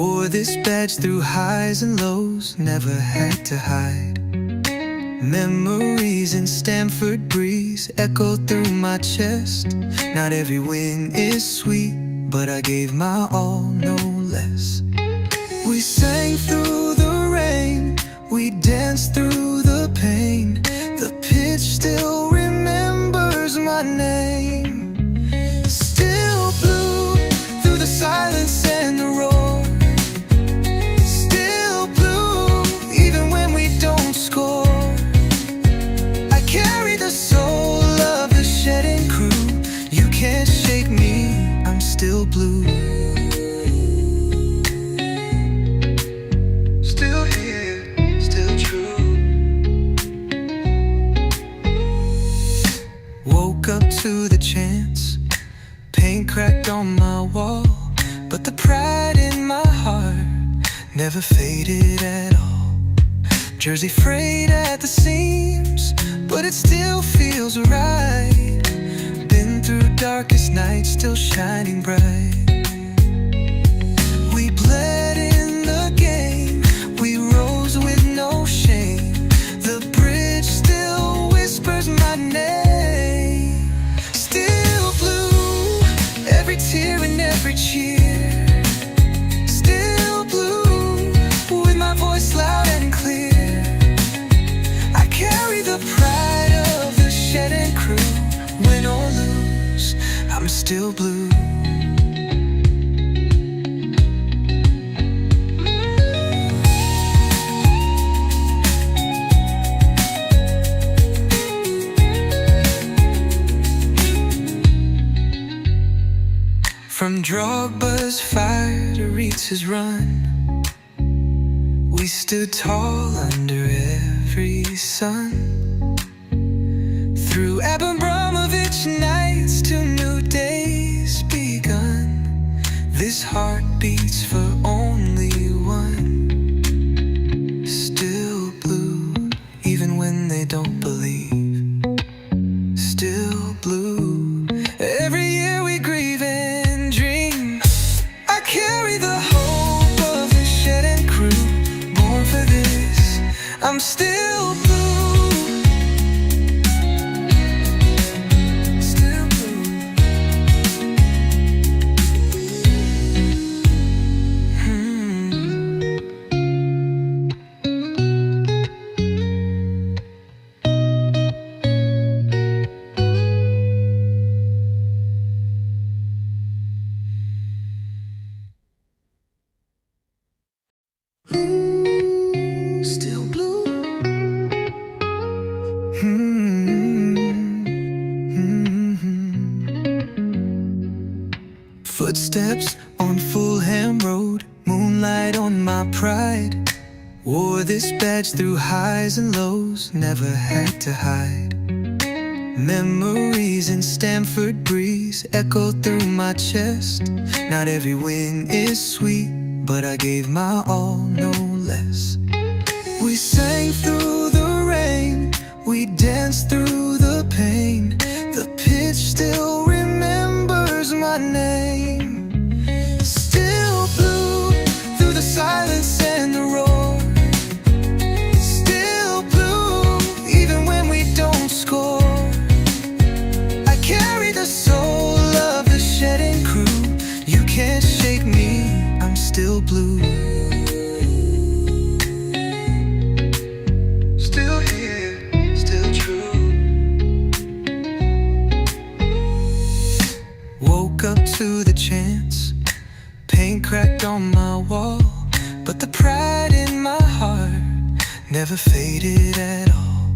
Wore this badge through highs and lows, never had to hide. Memories in Stamford breeze echo through my chest. Not every win is sweet, but I gave my all, no less. We sang through the rain, we danced through the pain. The pitch still remembers my name. Still blue through the silence and the roar. Still blue even when we don't score. I carry the soul of the shedding crew. You can't shake me, I'm still blue. Still here, still true. Woke up to the chance, paint cracked on my wall, but the pride in my heart never faded at all. Jersey frayed at the seams, but it still feels right. Been through darkest nights, still shining bright. We bled in the game, we rose with no shame. The bridge still whispers my name. Still blue, every tear and every cheer. Still blue, with my voice loud and clear. I carry the pride of the shedding crew. Win or lose, I'm still blue. From Drogba's fire to Ritz's run, we stood tall under every sun. Through Abramovich nights to new days begun, this heart beats for only one. Still blue, even when they don't believe. Still blue, every year we grieve and dream. I carry the hope of the shedding crew, born for this, I'm still blue. Still blue. Footsteps on Fulham Road, moonlight on my pride. Wore this badge through highs and lows, never had to hide. Memories in Stamford breeze echo through my chest. Not every win is sweet, but I gave my all, no less. We sang through the rain, we danced through the pain. The pitch still remembers my name. Still blue through the silence and the roar. Still blue even when we don't score. I carry the soul of the shedding crew. You can't shake me, I'm still blue. Still here, still true. Woke up to the chance, paint cracked on my wall, but the pride in my heart never faded at all.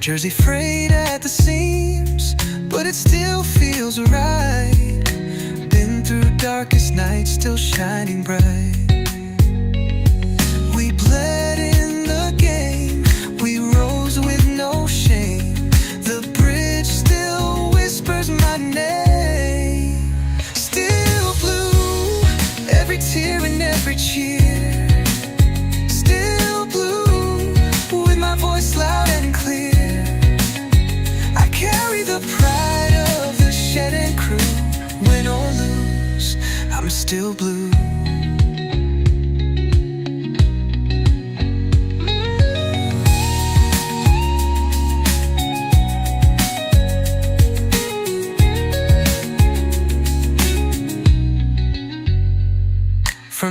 Jersey frayed at the seams, but it still feels right. Been through darkest nights, still shining bright. We bled in the game, we rose with no shame. The bridge still whispers my name. Still blue, every tear and every cheer. Still blue, with my voice loud and clear. I carry the pride of the shedding crew. Win or lose, I'm still blue.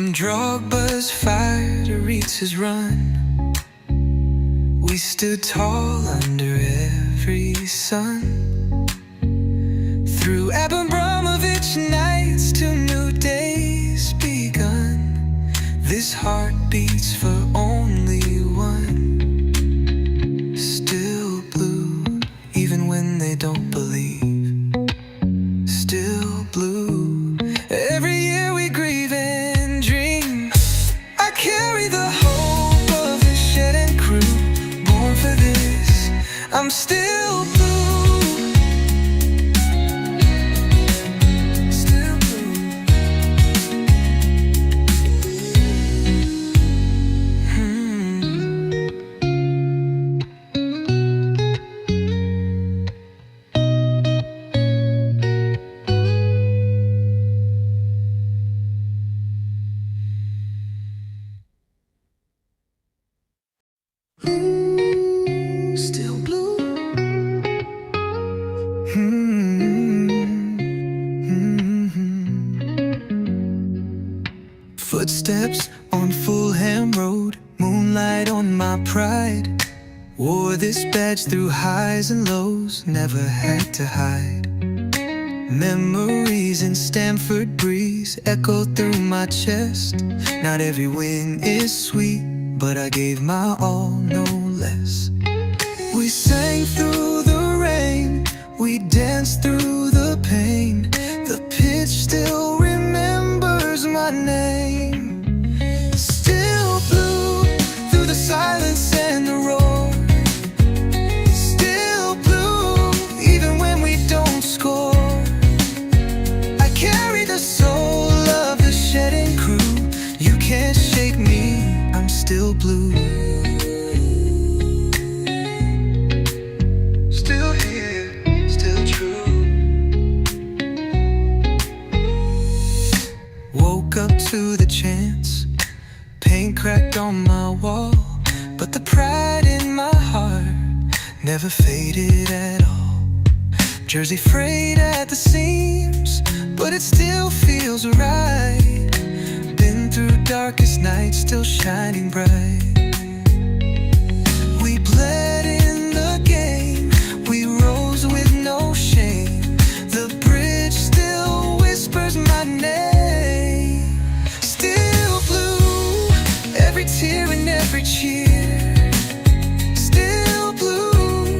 From Drogba's fire to Ritz's run, we stood tall under every sun. Through Abramovich nights to new days begun, this heart beats for only one. Still blue, even when they don't believe. Still blue, every year we grieve and dream. I carry the hope of the shed and crew, born for this, I'm still blue. Still blue. Still blue. Footsteps on Fulham Road, moonlight on my pride. Wore this badge through highs and lows, never had to hide. Memories in Stamford breeze echo through my chest. Not every win is sweet, but I gave my all, no less. We sang through the rain, we danced through the pain. The pitch still remembers my name. Still blue through the silence and the roar. Still blue even when we don't score. I carry the soul of the shedding crew. You can't shake me, I'm still blue. Still here, still true. Woke up to the chance, paint cracked on my wall, but the pride in my heart never faded at all. Jersey frayed at the seams, but it still feels right. Been through darkest nights, still shining bright. We bled in the game, we rose with no shame. The bridge still whispers my name. Still blue, every tear and every cheer. Still blue,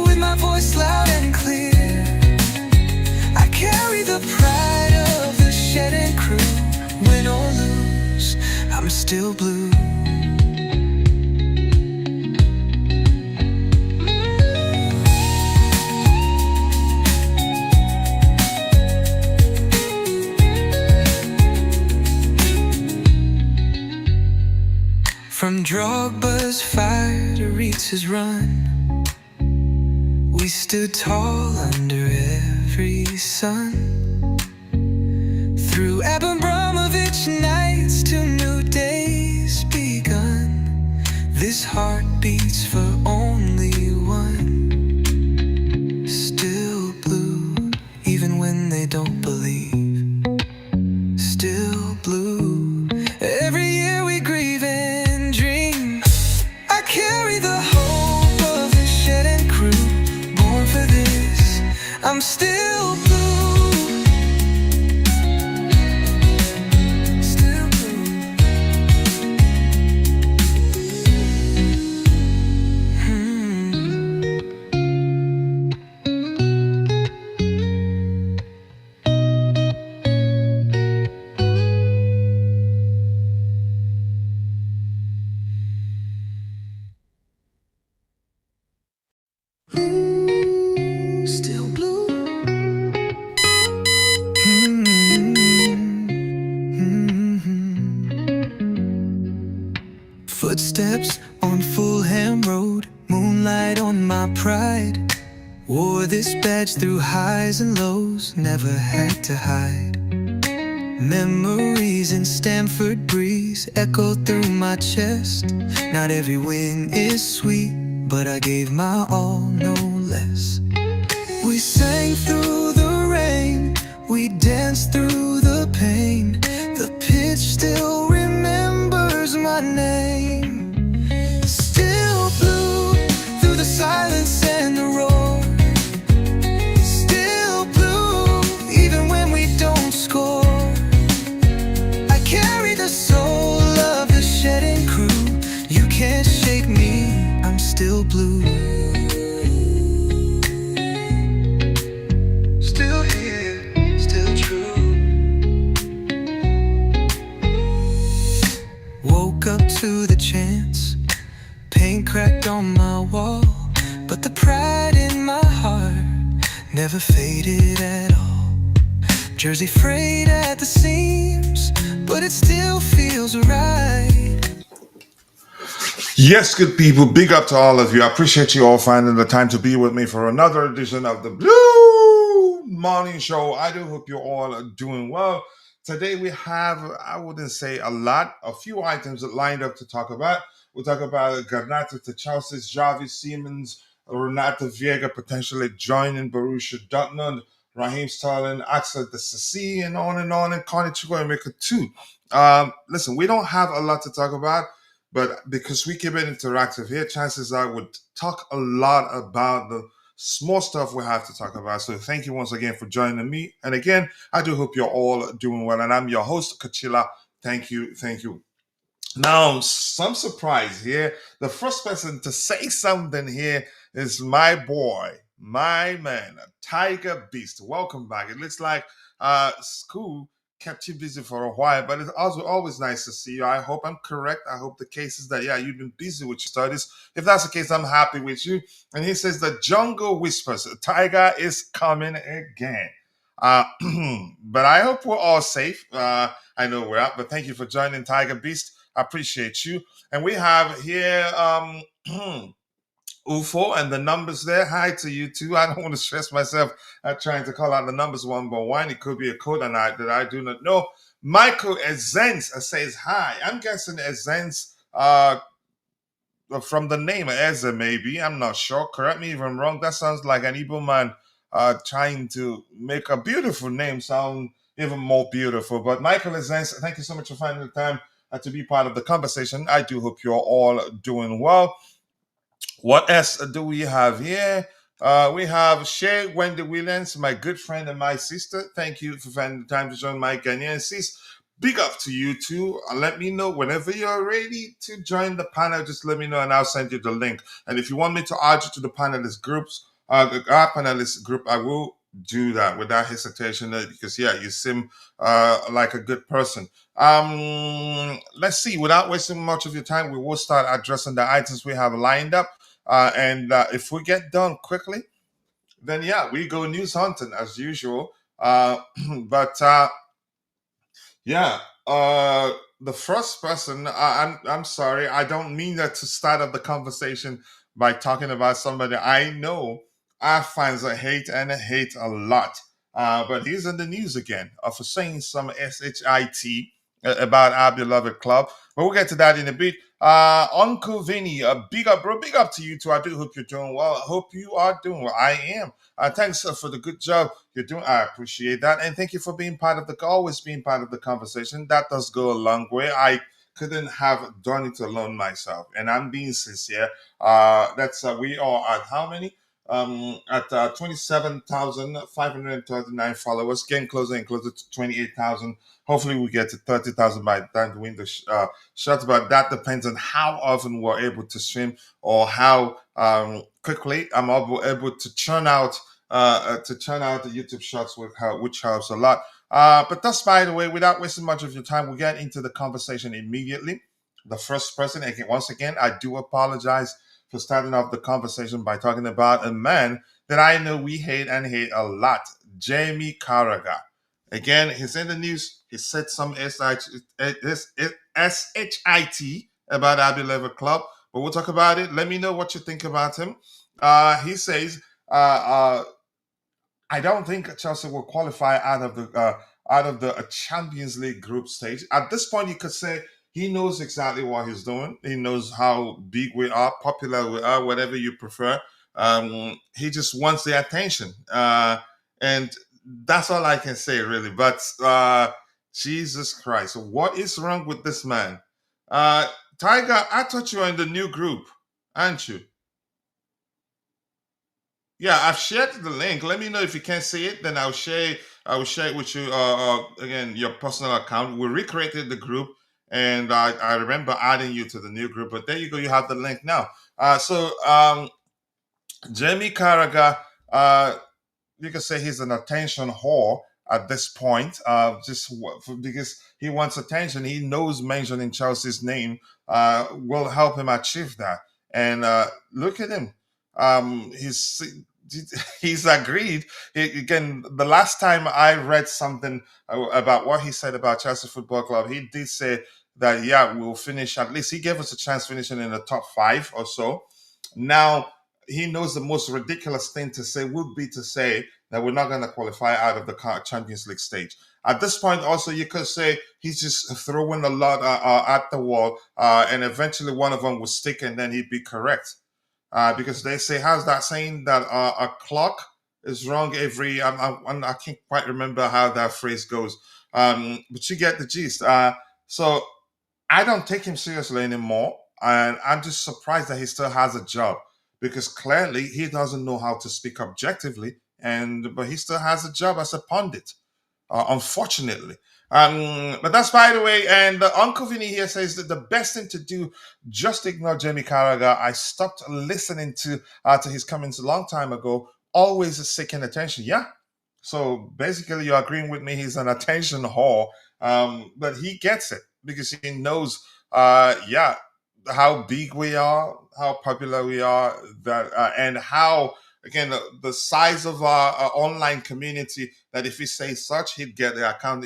with my voice loud and clear. I carry the pride of the shed and crew. Win or lose, I'm still blue. From Drogba's fire to Ritz's run, we stood tall under every sun. Through Abramovich nights to new days begun, this heart beats for only one. Still blue, even when they don't believe. Still blue, every year we grieve and dream. I carry the hope of the shed and crew, born for this, I'm still blue. Still blue. Still blue. Footsteps on Fulham Road, moonlight on my pride. Wore this badge through highs and lows, never had to hide. Memories in Stamford breeze echo through my chest. Not every win is sweet, but I gave my all, no less. We sang through the rain, we danced through the pain. The pitch still still blue. Still here, still true. Woke up to the chance, paint cracked on my wall, but the pride in my heart never faded at all. Jersey frayed at the seams, but it still feels right. Yes, good people. Big up to all of you. I appreciate you all finding the time to be with me for another edition of the Blue Morning Show. I do hope you all are doing well. Today we have, I wouldn't say a lot, a few items lined up to talk about. We'll talk about Garnacho to Chelsea, Xavi, Siemens, Renato Veiga potentially joining Borussia Dortmund, Raheem Sterling, Axel Disasi, and on, and Connie Chukwuemeka too. Listen, we don't have a lot to talk about. But because we keep it interactive here, chances are we'll talk a lot about the small stuff we have to talk about. So thank you once again for joining me. And again, I do hope you're all doing well. And I'm your host, Kachila. Thank you. Thank you. Now, some surprise here. The first person to say something here is my boy, my man, Tiger Beast. Welcome back. It looks like school kept you busy for a while, but it's also always nice to see you. I hope I'm correct. I hope the case is that, yeah, you've been busy with your studies. If that's the case, I'm happy with you. And he says, the jungle whispers, Tiger is coming again. Uh, but I hope we're all safe. I know we're out, but thank you for joining Tiger Beast. I appreciate you. And we have here UFO and the numbers there. Hi to you too. I don't want to stress myself at trying to call out the numbers one by one. It could be a code that I do not know. Michael Ezens says hi. I'm guessing Ezens from the name Eze, maybe. I'm not sure. Correct me if I'm wrong. That sounds like an Igbo man trying to make a beautiful name sound even more beautiful. But Michael Ezens, thank you so much for finding the time to be part of the conversation. I do hope you're all doing well. What else do we have here? We have Shay Wendy Williams, my good friend and my sister. Thank you for finding the time to join my Ghanaian sis. Big up to you too. Let me know whenever you're ready to join the panel. Just let me know and I'll send you the link. And if you want me to add you to the panelist groups, our panelist group, I will do that without hesitation because yeah, you seem like a good person. Let's see. Without wasting much of your time, we will start addressing the items we have lined up. And if we get done quickly, then yeah, we go news hunting as usual. But yeah, the first person, I'm sorry, I don't mean that to start up the conversation by talking about somebody I know our fans hate and hate a lot. But he's in the news again for saying some shit about our beloved club. But we'll get to that in a bit. Uncle Vinny, big up, bro, big up to you too. I do hope you're doing well. I hope you are doing well. I am. Thanks for the good job you're doing. I appreciate that, and thank you for being part of the always being part of the conversation. That does go a long way. I couldn't have done it alone myself, and I'm being sincere. That's we are at how many? At 27,539 followers, getting closer and closer to 28,000. Hopefully, we get to 30,000 by the time the window shuts. But that depends on how often we're able to stream or how quickly I'm able to churn out the YouTube shots which helps a lot. But that's by the way, without wasting much of your time, we'll get into the conversation immediately. The first person, again, once again, I do apologize for starting off the conversation by talking about a man that I know we hate and hate a lot, Jamie Carragher. Again, he's in the news. He said some SHIT about Abbey Level Club, but we'll talk about it. Let me know what you think about him. He says, I don't think Chelsea will qualify out of the Champions League group stage. At this point, you could say he knows exactly what he's doing. He knows how big we are, popular we are, whatever you prefer. He just wants the attention, and that's all I can say, really. But Jesus Christ, what is wrong with this man? Tiger, I thought you were in the new group, aren't you? Yeah, I've shared the link. Let me know if you can't see it. Then I will share it with you. Again, your personal account. We recreated the group, and I remember adding you to the new group. But there you go, you have the link now. Jamie Carragher, you could say he's an attention whore at this point, because he wants attention. He knows mentioning Chelsea's name will help him achieve that. And look at him. He's he's agreed. Again, the last time I read something about what he said about Chelsea Football Club, he did say that, yeah, we'll finish, at least he gave us a chance finishing in the top five or so. Now, he knows the most ridiculous thing to say would be to say that we're not going to qualify out of the Champions League stage. At this point, also, you could say he's just throwing a lot at the wall, and eventually one of them will stick, and then he'd be correct. Because they say, how's that saying that a clock is wrong every? I can't quite remember how that phrase goes, but you get the gist. So I don't take him seriously anymore, and I'm just surprised that he still has a job because clearly he doesn't know how to speak objectively, and but he still has a job as a pundit, unfortunately. But that's by the way. And Uncle Vinny here says that the best thing to do, just ignore Jamie Carragher. I stopped listening to his comments a long time ago. Always seeking attention. Yeah. So basically, you're agreeing with me. He's an attention whore, but he gets it because he knows, yeah, how big we are, how popular we are, that and how again the size of our online community. That if he says such, he'd get the account,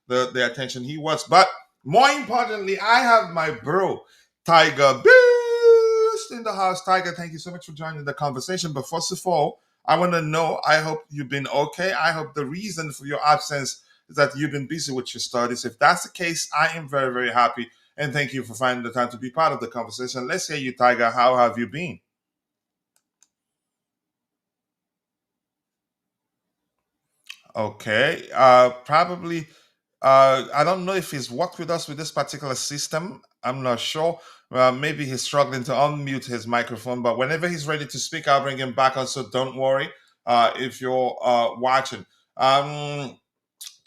the attention he wants. But more importantly, I have my bro Tiger Beast in the house. Tiger, thank you so much for joining the conversation. But first of all, I want to know, I hope you've been okay. I hope the reason for your absence is that you've been busy with your studies. If that's the case, I am very, very happy. And thank you for finding the time to be part of the conversation. Let's hear you, Tiger. How have you been? Okay. Probably, I don't know if he's worked with us with this particular system. I'm not sure. Maybe he's struggling to unmute his microphone, but whenever he's ready to speak, I'll bring him back on. So don't worry if you're watching.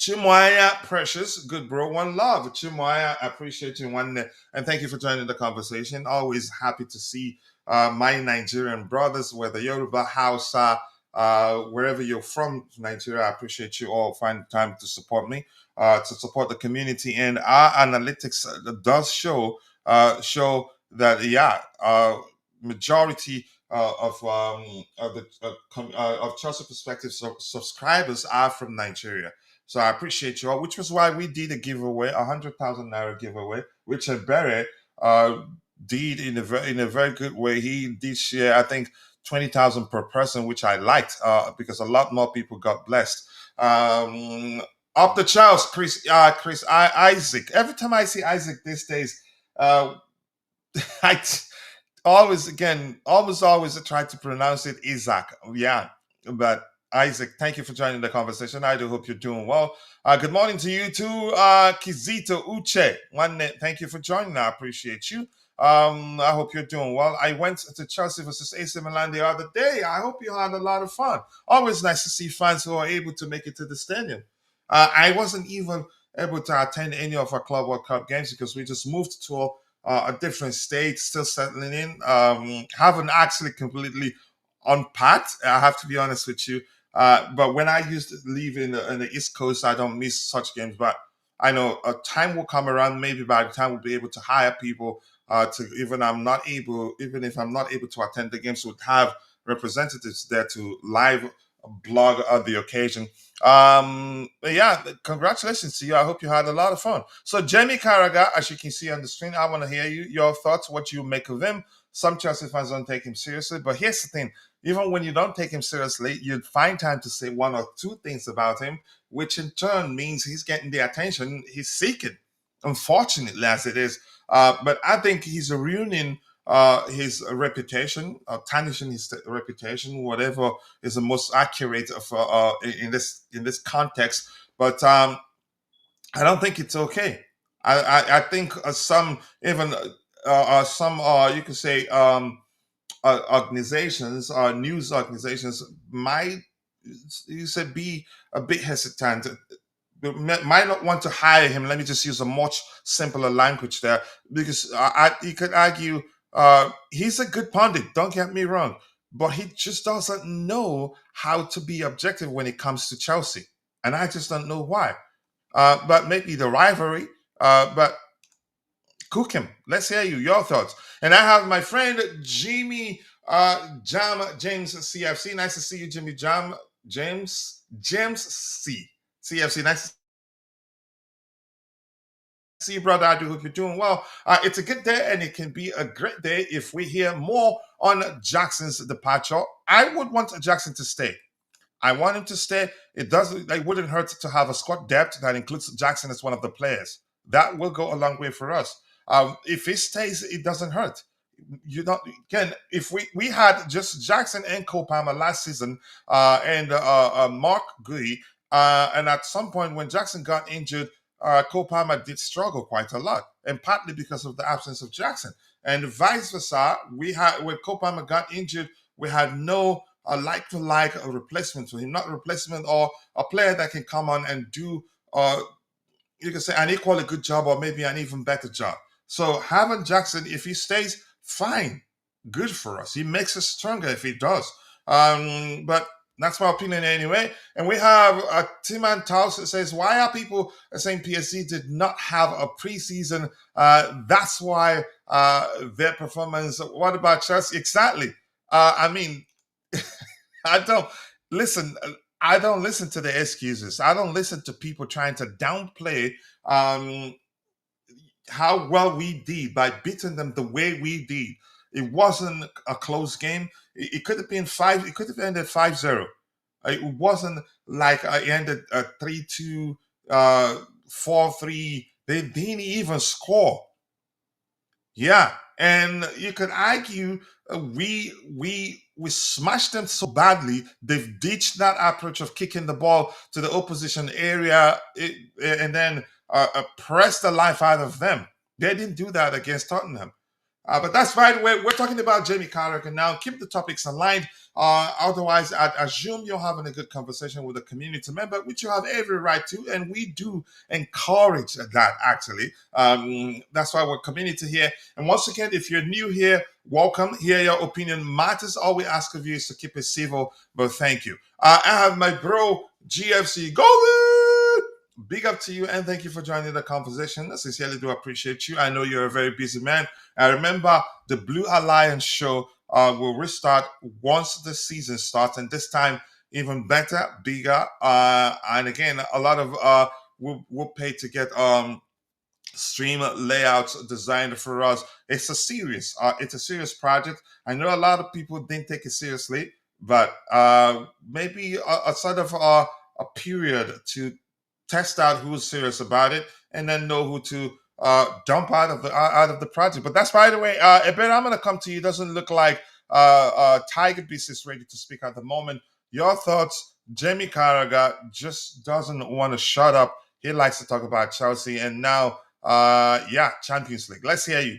Chimwaya Precious, good bro, one love. Chimwaya, I appreciate you, and thank you for joining the conversation. Always happy to see my Nigerian brothers, whether Yoruba, Hausa, wherever you're from, Nigeria. I appreciate you all finding time to support me, to support the community, and our analytics does show that majority of Chelsea Perspective subscribers are from Nigeria. So I appreciate you all, which was why we did a giveaway, 100,000 naira giveaway, which Ebere uh, did in a very good way. He did share, I think, 20,000 per person, which I liked because a lot more people got blessed. Up the Charles, Isaac. Every time I see Isaac these days, uh, I always again always try to pronounce it Isaac. Yeah, but Isaac, thank you for joining the conversation. I do hope you're doing well. Good morning to you too, Kizito Uche. Thank you for joining. I appreciate you. I hope you're doing well. I went to Chelsea versus AC Milan the other day. I hope you had a lot of fun. Always nice to see fans who are able to make it to the stadium. I wasn't even able to attend any of our Club World Cup games because we just moved to a different state, still settling in. Haven't actually completely unpacked. I have to be honest with you. But when I used to live in the East Coast, I don't miss such games. But I know a time will come around. Maybe by the time we'll be able to hire people to even if I'm not able to attend the games, would have representatives there to live blog on the occasion. But yeah, congratulations to you. I hope you had a lot of fun. So Jamie Carragher, as you can see on the screen, I want to hear your thoughts, what you make of him. Some Chelsea fans don't take him seriously, but here's the thing: even when you don't take him seriously, you'd find time to say one or two things about him, which in turn means he's getting the attention he's seeking. Unfortunately, as it is, but I think he's ruining his reputation, tarnishing his reputation, whatever is the most accurate of in this context. But I don't think it's okay. I think some you could say organizations, news organizations might you said be a bit hesitant might not want to hire him. Let me just use a much simpler language there, because you could argue he's a good pundit. Don't get me wrong, but he just doesn't know how to be objective when it comes to Chelsea, and I just don't know why. But maybe the rivalry. But cook him. Let's hear you, your thoughts. And I have my friend Jimmy Jam James CFC. Nice to see you, Jimmy Jam James C CFC. Nice to see you, brother. I do hope you're doing well. It's a good day, and it can be a great day if we hear more on Jackson's departure. I would want Jackson to stay. I want him to stay. It wouldn't hurt to have a squad depth that includes Jackson as one of the players. That will go a long way for us. If he stays, it doesn't hurt. You don't again. If we had just Jackson and Cole Palmer last season, and Mark Gui, and at some point when Jackson got injured, Cole Palmer did struggle quite a lot, and partly because of the absence of Jackson, and vice versa. We had when Cole Palmer got injured, we had no a like to like a replacement for him, not a replacement or a player that can come on and do you can say an equally good job or maybe an even better job. So having Jackson, if he stays, fine, good for us. He makes us stronger if he does. But that's my opinion anyway. And we have Timan Taus that says, why are people saying PSG did not have a preseason? That's why their performance. What about Chelsea? Exactly. I mean, I don't listen. I don't listen to the excuses. I don't listen to people trying to downplay um, how well we did by beating them the way we did. It wasn't a close game. It could have been five. It could have ended 5-0. It wasn't like it ended 3-2, 4-3. They didn't even score. Yeah, and you could argue we smashed them so badly they've ditched that approach of kicking the ball to the opposition area, and then press the life out of them. They didn't do that against Tottenham. But that's fine. We're talking about Jamie Carragher now. Keep the topics aligned. Otherwise, I assume you're having a good conversation with a community member, which you have every right to, and we do encourage that. Actually, that's why we're community here. And once again, if you're new here, welcome. Here, your opinion matters. All we ask of you is to keep it civil. But thank you. I have my bro GFC Golden. Big up to you, and thank you for joining the conversation. I sincerely do appreciate you. I know you're a very busy man. I remember the Blue Alliance show will restart once the season starts, and this time even better, bigger, and again a lot of we'll pay to get stream layouts designed for us. It's a serious project. I know a lot of people didn't take it seriously, but maybe a sort of a period to test out who's serious about it, and then know who to dump out of the project. But that's, by the way, Ben, I'm going to come to you. Doesn't look like Tiger Beast is ready to speak at the moment. Your thoughts? Jamie Carragher just doesn't want to shut up. He likes to talk about Chelsea, and now, yeah, Champions League. Let's hear you.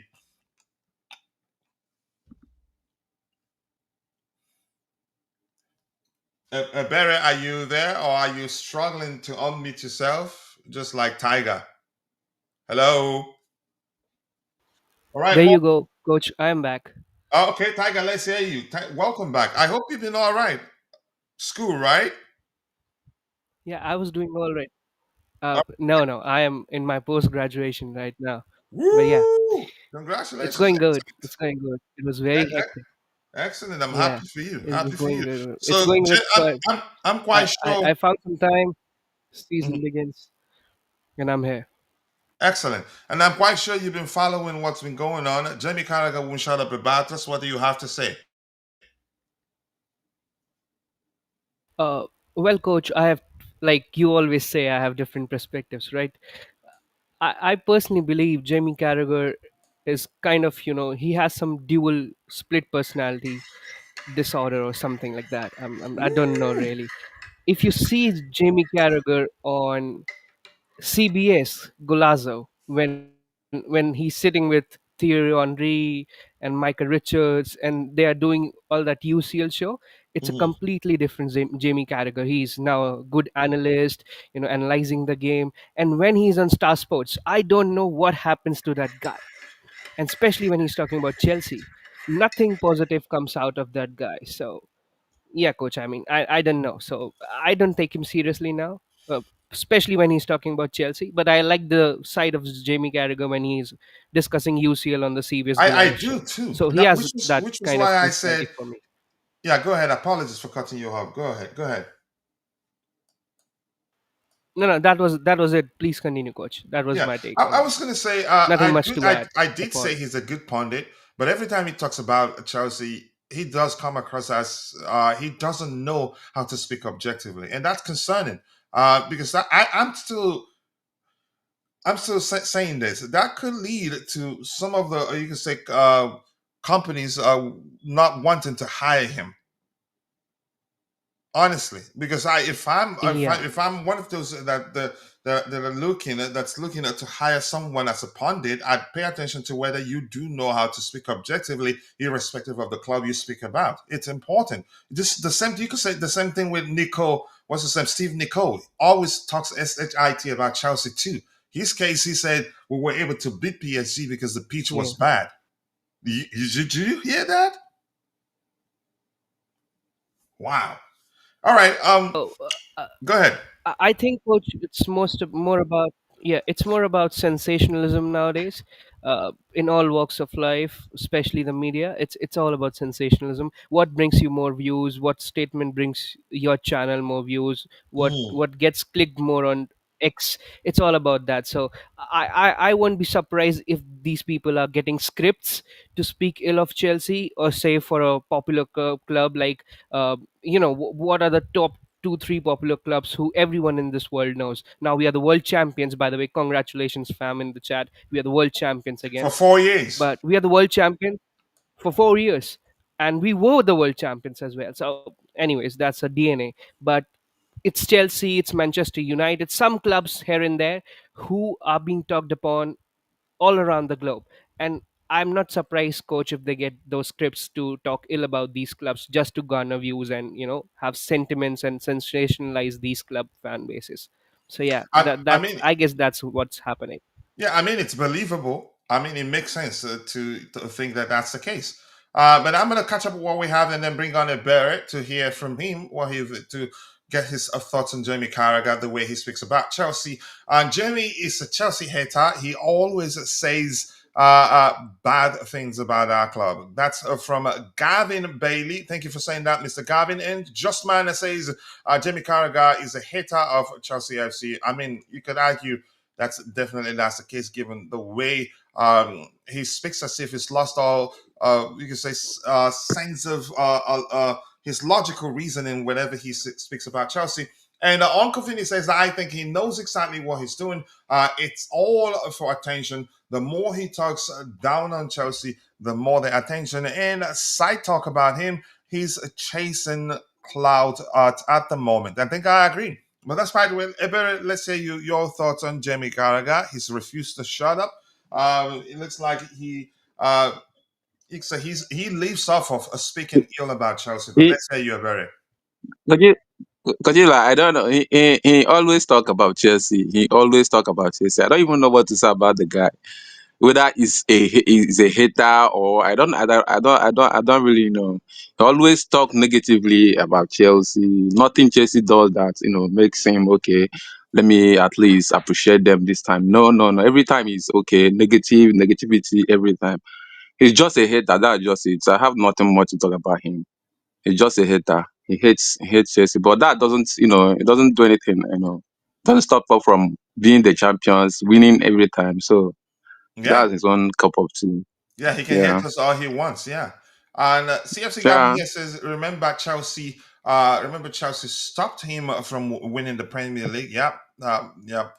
Barry, are you there, or are you struggling to unmute yourself, just like Tiger? Hello. All right. There you go, coach. I am back. Okay, Tiger, let's hear you. Welcome back. I hope you've been all right. School, right? Yeah, I was doing all right. Uh, No, I am in my post graduation right now. But yeah, Woo! it's Congratulations. going good. It's going good. It was very hectic. Excellent. I'm Yeah, happy for you. it's Happy for going you. good. It's So, going good. I'm quite I sure. found some time. Mhm. Season begins, and I'm here. Excellent. And I'm quite sure you've been following what's been going on. Jamie Carragher won't shut up about us. What do you have to say? Uh, well, coach, I have, like you always say, I have different perspectives, right? I personally believe Jamie Carragher is kind of, he has some dual split personality disorder or something like that. I don't know really. If you see Jamie Carragher on CBS Golazo when he's sitting with Thierry Henry and Michael Richards and they are doing all that UCL show, It's a Mhm. completely different Jamie Carragher. He's now a good analyst, analyzing the game. And when he's on Star Sports, I don't know what happens to that guy. And especially when he's talking about Chelsea, nothing positive comes out of that guy. So yeah, coach. I mean, I don't know. So I don't take him seriously now, especially when he's talking about Chelsea. But I like the side of Jamie Carragher when he's discussing UCL on the CBS I Goliath do show. too. So he That has that which was kind of why I personality said, for me. yeah. Go ahead. Apologies for cutting you off. Go ahead. Go ahead. No, no, that was it. Please continue, coach. That was Yeah, my take I on was it. gonna say, Nothing much to add I did say upon. he's a good pundit, but every time he talks about Chelsea, he does come across as he doesn't know how to speak objectively, and that's concerning. Because I'm still saying this that could lead to some of the you can say companies not wanting to hire him, honestly, because Yeah, if I'm one of those that are looking that's looking at to hire someone as a pundit, I'd pay attention to whether you do know how to speak objectively, irrespective of the club you speak about. It's important. Just the same. You could say the same thing with Nico. What's his name? Steve Nicole always talks shit about Chelsea too. His case, he said we were able to beat PSG because the pitch yeah. was bad. Did you hear that? Wow. All right. Oh, Go ahead. I think, coach, it's more about, yeah, it's more about sensationalism nowadays. In all walks of life, especially the media, it's all about sensationalism. What brings you more views? What statement brings your channel more views? Hmm. What gets clicked more on X? It's all about that. So I won't be surprised if these people are getting scripts to speak ill of Chelsea, or say for a popular club like, what are the top two, three popular clubs who everyone in this world knows. Now we are the world champions, by the way. Congratulations, fam, in the chat. We are the world champions For again. 4 years. But we are the world champion for 4 years. And we were the world champions as well. So, anyways, that's a DNA. But it's Chelsea, it's Manchester United, some clubs here and there who are being talked upon all around the globe. And I'm not surprised, coach, if they get those scripts to talk ill about these clubs just to garner views and have sentiments and sensationalize these club fan bases. So yeah, I that's, mean, I guess that's what's happening. yeah, I mean, it's believable. I mean, it makes sense to think that that's the case. But I'm going to catch up with what we have and then bring on a Barrett to hear from him, to get his thoughts on Jamie Carragher, the way he speaks about Chelsea. And Jamie is a Chelsea hater. He always says bad things about our club. That's from Gavin Bailey. Thank you for saying that, Mr. Gavin. And Just Man says Jamie Carragher is a hater of Chelsea FC. I mean, you could argue that's the case given the way he speaks as if he's lost all you could say sense of his logical reasoning whenever he speaks about Chelsea. And Uncle Vinny says that I think he knows exactly what he's doing. It's all for attention. The more he talks down on Chelsea, the more the attention. And side talk about him, he's chasing cloud at the moment. I think I agree. But that's fine. Well, Ebere, let's say your thoughts on Jamie Carragher. He's refused to shut up. It looks like he leaves off of speaking ill about Chelsea. But He, let's say you, Ebere. could you, could you like, I don't know. He always talk about Chelsea. He always talk about Chelsea. I don't even know what to say about the guy. Whether he's a hater or I don't really know. He always talk negatively about Chelsea. Nothing Chelsea does that makes him okay. Let me at least appreciate them this time. No, no, no. Every time he's okay. Negativity every time. He's just a hater. That's just it. I have nothing more to talk about him. He's just a hater. He hates Chelsea, but that it doesn't do anything. Doesn't stop us from being the champions, winning every time. So Yeah, that's his own cup of tea. yeah, he can Yeah, hate us all he wants. Yeah, and CFC Gavin yeah. here says, "Remember Chelsea? Remember Chelsea stopped him from winning the Premier League." Yeah, yeah.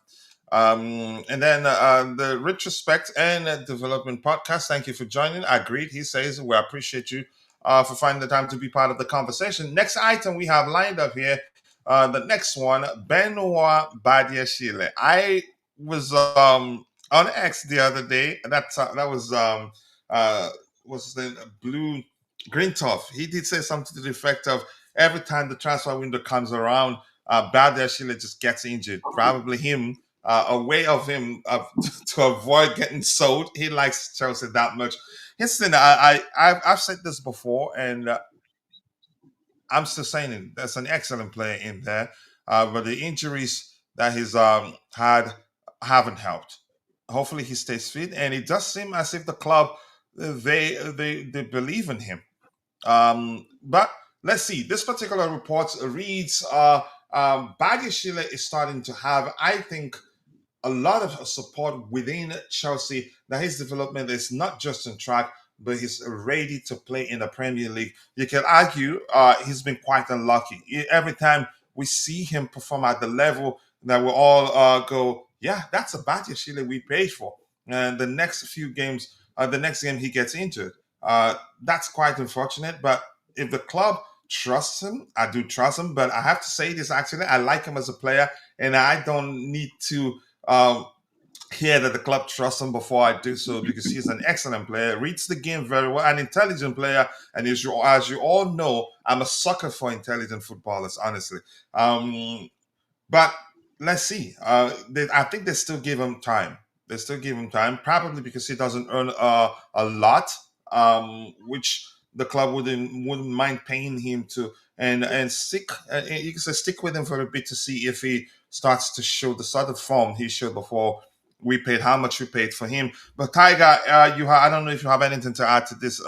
And then the retrospect and development podcast. Thank you for joining. Agreed. He says we appreciate you for finding the time to be part of the conversation. Next item we have lined up here. The next one, Benoit Badiashile. I was on X the other day. That uh, was the blue green tough. He did say something to the effect of every time the transfer window comes around, Badiashile just gets injured. Probably him, a way of him to avoid getting sold. He likes Chelsea that much. Listen, I've said this before, and I'm still saying it. There's an excellent player in there, but the injuries that he's had haven't helped. Hopefully, he stays fit, and it does seem as if the club they believe in him. But let's see. This particular report reads: Badiashile is starting to have, I think, a lot of support within Chelsea that his development is not just on track, but he's ready to play in the Premier League. You can argue he's been quite unlucky. Every time we see him perform at the level that we all go, yeah, that's a Badiashile we paid for. And the next few games, the next game he gets injured. That's quite unfortunate. But if the club trusts him, I do trust him. But I have to say this actually, I like him as a player, and I don't need to um, hear that the club trusts him before I do so because he's an excellent player, reads the game very well, an intelligent player. And as you all know, I'm a sucker for intelligent footballers, honestly. But let's see. I think they still give him time. They still give him time, probably because he doesn't earn a lot, which the club wouldn't mind paying him to and stick. You can say stick with him for a bit to see if he starts to show the sort of form he showed before we paid how much we paid for him. But Tiger, I don't know if you have anything to add to this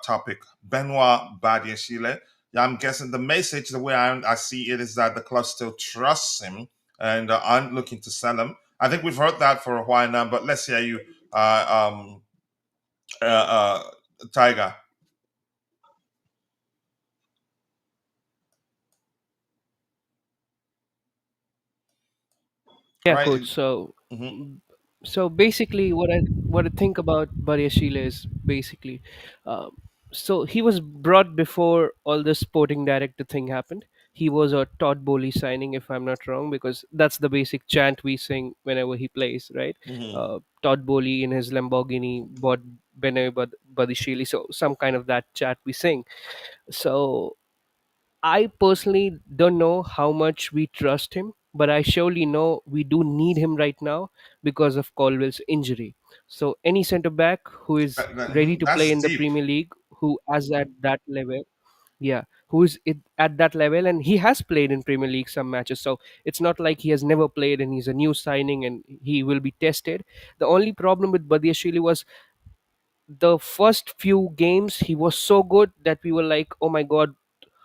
topic. Benoit Badiashile. Yeah, I'm guessing the message, the way I see it, is that the club still trusts him and aren't looking to sell him. I think we've heard that for a while now, but let's hear you, uh, uh, Tiger. Yeah, Right? coach. So, Hmm. basically, what I think about Badiashile is basically, uh, so he was brought before all the sporting director thing happened. He was a Todd Bowley signing, if I'm not wrong, because that's the basic chant we sing whenever he plays, right? Hmm. Todd Bowley in his Lamborghini bought Badiashile, so some kind of that chat we sing. So I personally don't know how much we trust him, but I surely know we do need him right now because of Colwell's injury. So any centre back who is ready to play That's in the deep. Premier League, who is at that level, yeah, who is at that level, and he has played in Premier League some matches. So it's not like he has never played and he's a new signing and he will be tested. The only problem with Badiashile was the first few games he was so good that we were like, oh my god,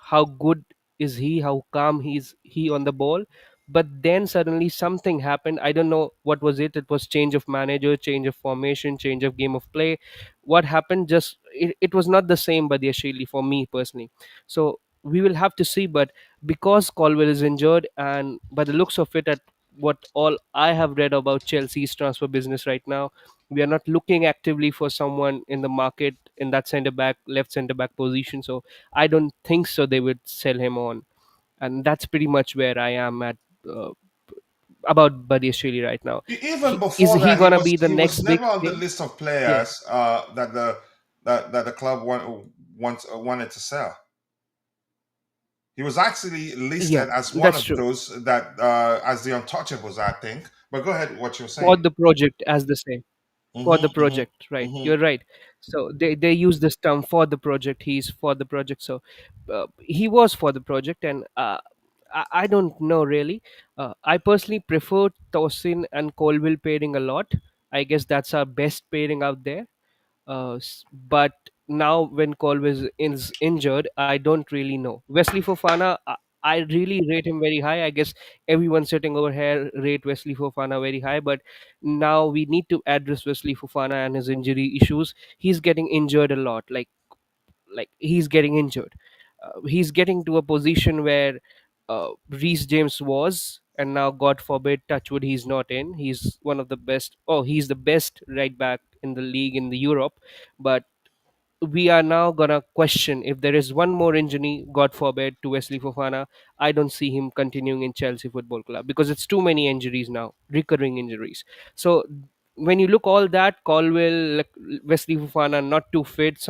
how good is he, how calm he on the ball. But then suddenly something happened. I don't know what was it. It was change of manager, change of formation, change of game of play. What happened, just it was not the same Badiashile for me personally. So we will have to see. But because Colwell is injured, and by the looks of it, at what all I have read about Chelsea's transfer business right now, we are not looking actively for someone in the market in that centre back, left centre back position. So I don't think so they would sell him on, and that's pretty much where I am at uh, about Buddy Australia right now. Even Is before he that, gonna be the he was next big never on the thing? list of Yeah, players that the club wanted to sell. He was actually yeah, listed as one that's of true. those that as the untouchables, I think. But go ahead, what you're For saying. the project, as they say, for the Mm-hmm, project, right? mm-hmm, You're right. So they use this term for the project. He's for the project. So he was for the project, and I don't know really. I personally prefer Tosin and Colville pairing a lot. I guess that's our best pairing out there. But now when Colville is injured, I don't really know. Wesley Fofana, I really rate him very high. I guess everyone sitting over here rate Wesley Fofana very high. But now we need to address Wesley Fofana and his injury issues. He's getting injured a lot. Like he's getting injured. He's getting to a position where Reece James was, and now God forbid, touchwood, he's not in. He's one of the best. Oh, he's the best right back in the league in the Europe, but we are now gonna question if there is one more injury, God forbid, to Wesley Fofana. I don't see him continuing in Chelsea Football Club because it's too many injuries now, recurring injuries. So when you look all that, Colwell, like Wesley Fofana, not too fit,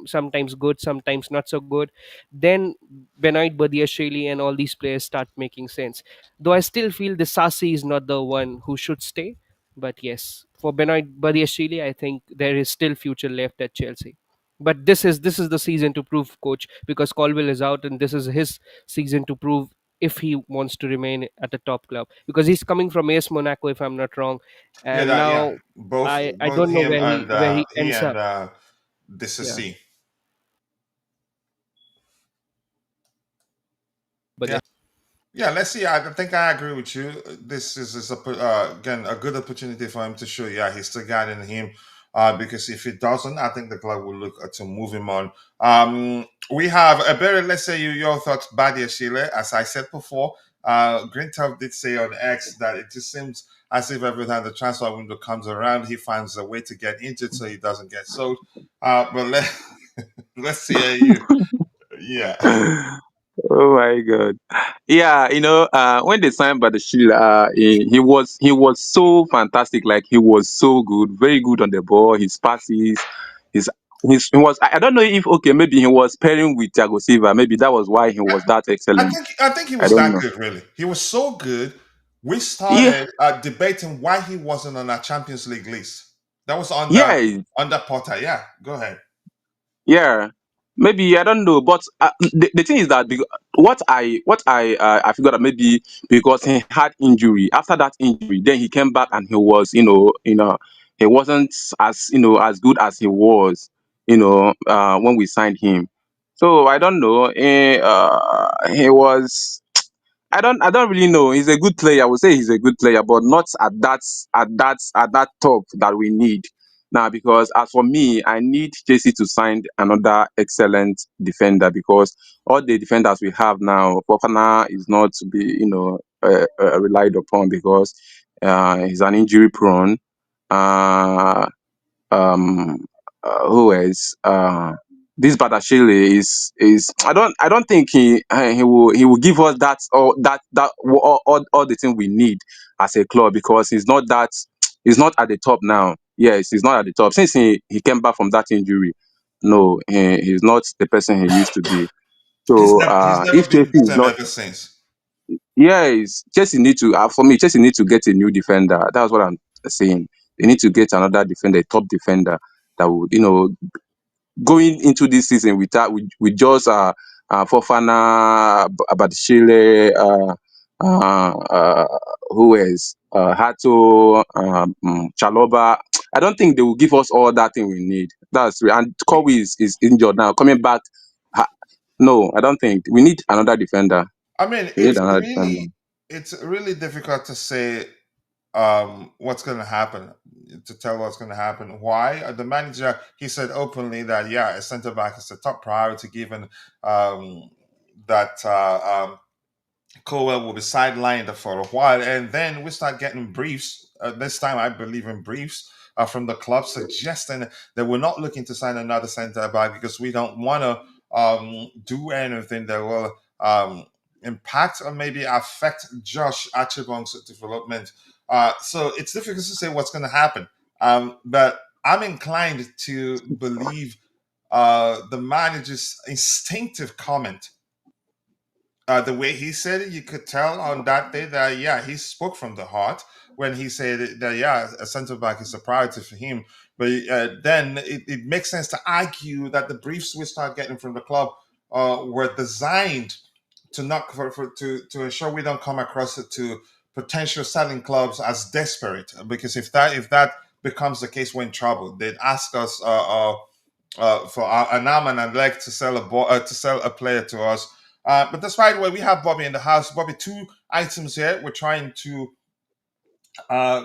sometimes good, sometimes not so good. Then Benoit Badiashile and all these players start making sense. Though I still feel the Sassi is not the one who should stay. But yes, for Benoit Badiashile, I think there is still future left at Chelsea. But this is the season to prove, coach, because Colwell is out, and this is his season to prove if he wants to remain at the top club, because he's coming from AS Monaco, if I'm not wrong, Yeah, and that yeah. now Both I both don't know him where and he he ends and up. Yeah, Disasi. but Yeah. yeah, Yeah, let's see. I think I agree with you. This is again a good opportunity for him to show. Yeah, he's still got in him. Because if he doesn't, I think the club will look to move him on. We have a better. Let's say your thoughts, Badia Shile. As I said before, Grintel did say on X that it just seems as if every time the transfer window comes around, he finds a way to get injured so he doesn't get sold. But let's see how you. Yeah. Oh my god. Yeah, when they signed Badiashile, he was so fantastic. Like, he was so good, very good on the ball. His passes, he was. I don't know if, okay, maybe he was pairing with Thiago Silva. Maybe that was why he was that excellent. I think he I was don't that know. good. Really, he was so good. We Yeah, started debating why he wasn't on our Champions League list. That was yeah, under Potter. Yeah, go ahead. yeah. Maybe, I don't know, but the thing is that, I figured that maybe because he had injury. After that injury, then he came back and he was, he wasn't as good as he was, when we signed him. So I don't know. He was. I don't really know. He's a good player. I would say he's a good player, but not at that top that we need now. Because as for me, I need Chelsea to sign another excellent defender, because all the defenders we have now, Fofana is not to be relied upon, because he's an injury prone. Uh, um who else? This Badashile is I don't think he will give us that, or all the thing we need as a club, because he's not at the top now. Yes, he's not at the top since he came back from that injury. No, he's not the person he used to be. So He's never if been Chelsea the is same not, ever since. yes, Chelsea need to, for me, Chelsea need to get a new defender. That's what I'm saying. They need to get another defender, a top defender that would, going into this season with just Fofana, Badiashile, who else? Hato, Chaloba. I don't think they will give us all that thing we need. That's real. And Kobe is injured now, coming back. Ha- No, I don't think we need another defender. I mean, We need another defender. it's really difficult to say what's going to happen, to tell what's going to happen. Why? The manager, he said openly that yeah, a centre back is the top priority, given um, that Cowell will be sidelined for a while, and then we start getting briefs. This time, I believe in briefs from the club suggesting that we're not looking to sign another centre back because we don't want to do anything that will impact or maybe affect Josh Archibong's development. So it's difficult to say what's going to happen. But I'm inclined to believe the manager's instinctive comment, the way he said it, you could tell on that day that yeah, he spoke from the heart when he said that yeah, a centre back is a priority for him. But then it makes sense to argue that the briefs we start getting from the club were designed to not to ensure we don't come across it to potential selling clubs as desperate. Because if that becomes the case, we're in trouble. They'd ask us for an arm and a leg to sell to sell a player to us. But despite what we have Bobby in the house, Bobby, two items here. We're trying uh,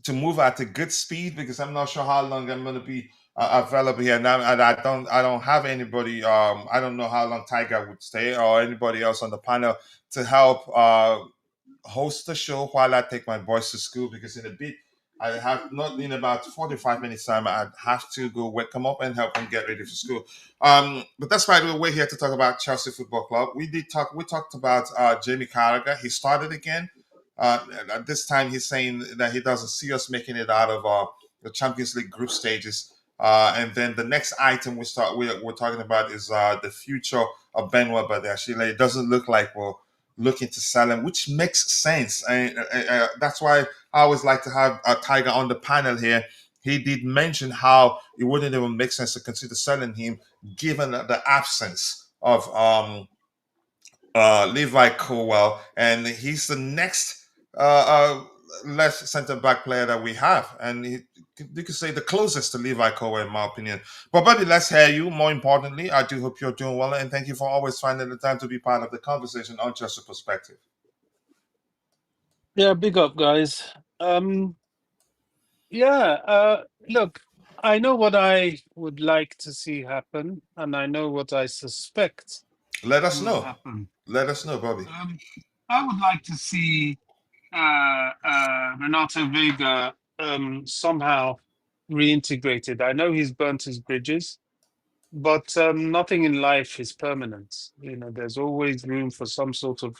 to move at a good speed because I'm not sure how long I'm going to be available here. Now, and I don't have anybody. I don't know how long Tiger would stay or anybody else on the panel to help host the show while I take my boys to school, because in a bit I have not in about 45 minutes time I'd have to go wake them up and help them get ready for school. But that's why we're here to talk about Chelsea Football Club. We talked about Jamie Carragher. He started again. At this time, he's saying that he doesn't see us making it out of the Champions League group stages. And then the next item we're talking about is the future of Benoit Badiashile. It doesn't look like we're looking to sell him, which makes sense. And that's why I always like to have a Tiger on the panel here. He did mention how it wouldn't even make sense to consider selling him given the absence of Levi Colwell, and he's the next left centre back player that we have, and you could say the closest to Levi Colwell, in my opinion. But buddy, let's hear you. More importantly, I do hope you're doing well, and thank you for always finding the time to be part of the conversation on Just a Perspective. Yeah, big up, guys. Yeah, look, I know what I would like to see happen, and I know what I suspect Let us will know. happen. Let us know, Bobby. I would like to see Renato Veiga somehow reintegrated. I know he's burnt his bridges, but nothing in life is permanent. You know, there's always room for some sort of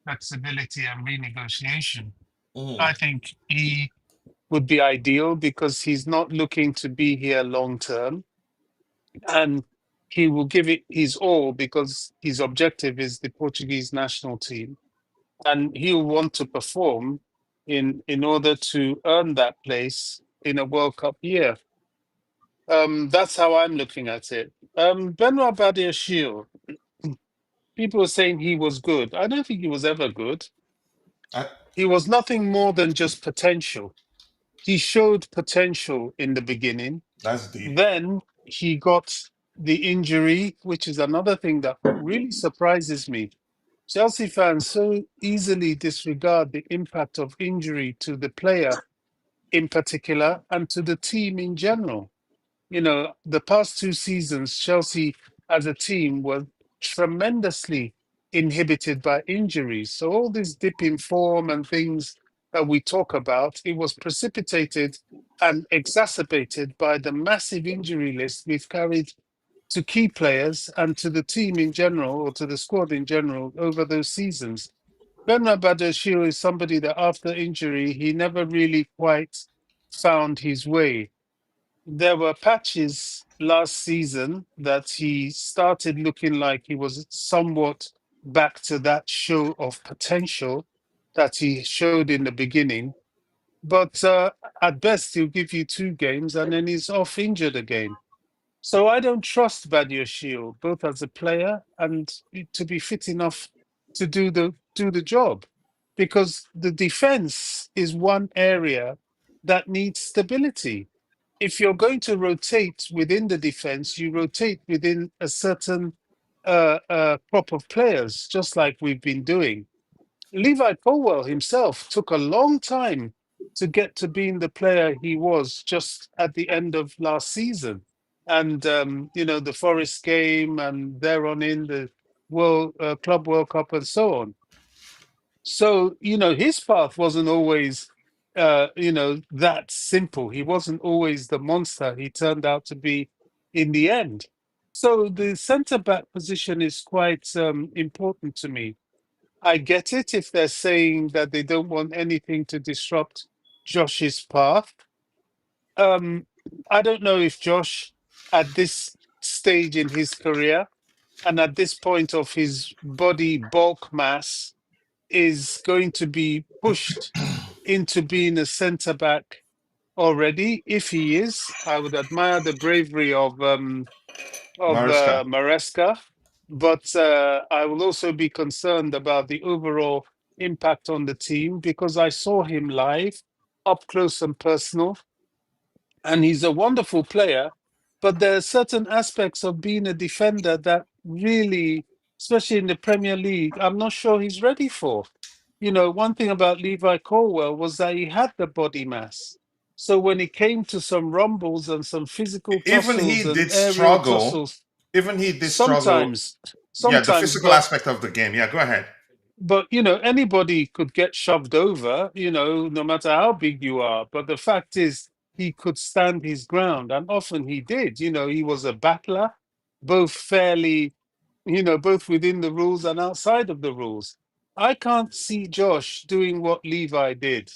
flexibility and renegotiation. Mm, I think he would be ideal because he's not looking to be here long term, and he will give it his all because his objective is the Portuguese national team, and he'll want to perform in order to earn that place in a World Cup year. That's how I'm looking at it. Benoit Badiashile, people are saying he was good. I don't think he was ever good. I, He was nothing more than just potential. He showed potential in the beginning. that's deep. Then he got the injury, which is another thing that really surprises me. Chelsea fans so easily disregard the impact of injury to the player in particular and to the team in general. You know, the past 2 seasons, Chelsea as a team were tremendously inhibited by injuries. So all this dip in form and things that we talk about, it was precipitated and exacerbated by the massive injury list we've carried to key players and to the team in general, or to the squad in general, over those seasons. Bernard Badiashile is somebody that after injury, he never really quite found his way. There were patches last season that he started looking like he was somewhat back to that show of potential that he showed in the beginning. But at best, he'll give you 2 games and then he's off injured again. So I don't trust Badiashile, both as a player and to be fit enough to do the job, because the defense is one area that needs stability. If you're going to rotate within the defense, you rotate within a certain crop of players, just like we've been doing. Levi Colwell himself took a long time to get to being the player he was just at the end of last season. And, the Forest game and there on in the Club World Cup and so on. So, his path wasn't always, that simple. He wasn't always the monster he turned out to be in the end. So the centre back position is quite important to me. I get it if they're saying that they don't want anything to disrupt Josh's path. Um, I don't know if Josh, at this stage in his career and at this point of his body bulk mass, is going to be pushed into being a centre back already. If he is, I would admire the bravery of Mariska. Maresca, but I will also be concerned about the overall impact on the team because I saw him live, up close and personal, and he's a wonderful player. But there are certain aspects of being a defender that really, especially in the Premier League, I'm not sure he's ready for. One thing about Levi Colwell was that he had the body mass. So when it came to some rumbles and some physical Even tussles he and did aerial struggle. tussles, Even he did struggle. sometimes, Yeah, the sometimes, physical but aspect of the game. Yeah, go ahead. anybody could get shoved over, no matter how big you are. But the fact is, he could stand his ground, and often he did. He was a battler, both fairly, both within the rules and outside of the rules. I can't see Josh doing what Levi did.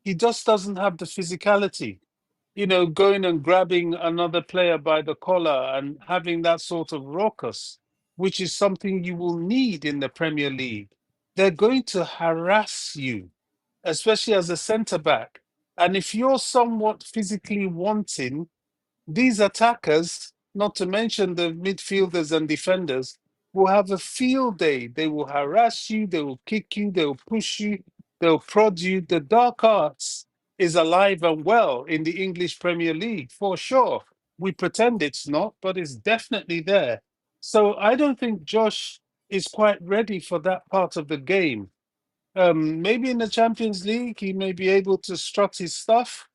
He just doesn't have the physicality. Going and grabbing another player by the collar and having that sort of raucous, which is something you will need in the Premier League. They're going to harass you, especially as a centre back. And if you're somewhat physically wanting, these attackers, not to mention the midfielders and defenders, will have a field day. They will harass you, they will kick you, they will push you, they'll prod you. The dark arts is alive and well in the English Premier League, for sure. We pretend it's not, but it's definitely there. So I don't think Josh is quite ready for that part of the game. Maybe in the Champions League, he may be able to strut his stuff,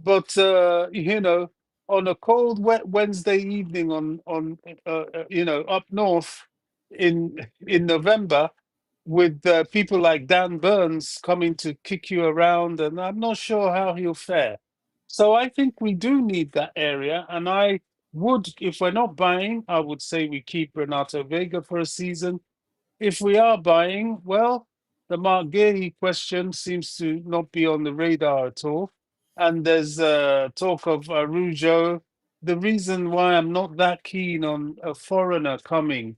but on a cold, wet Wednesday evening up north in November, with people like Dan Burns coming to kick you around, and I'm not sure how he'll fare. So I think we do need that area, and I would, if we're not buying, I would say we keep Renato Veiga for a season. If we are buying, well, the Mark Gay question seems to not be on the radar at all. And there's talk of Arujo. The reason why I'm not that keen on a foreigner coming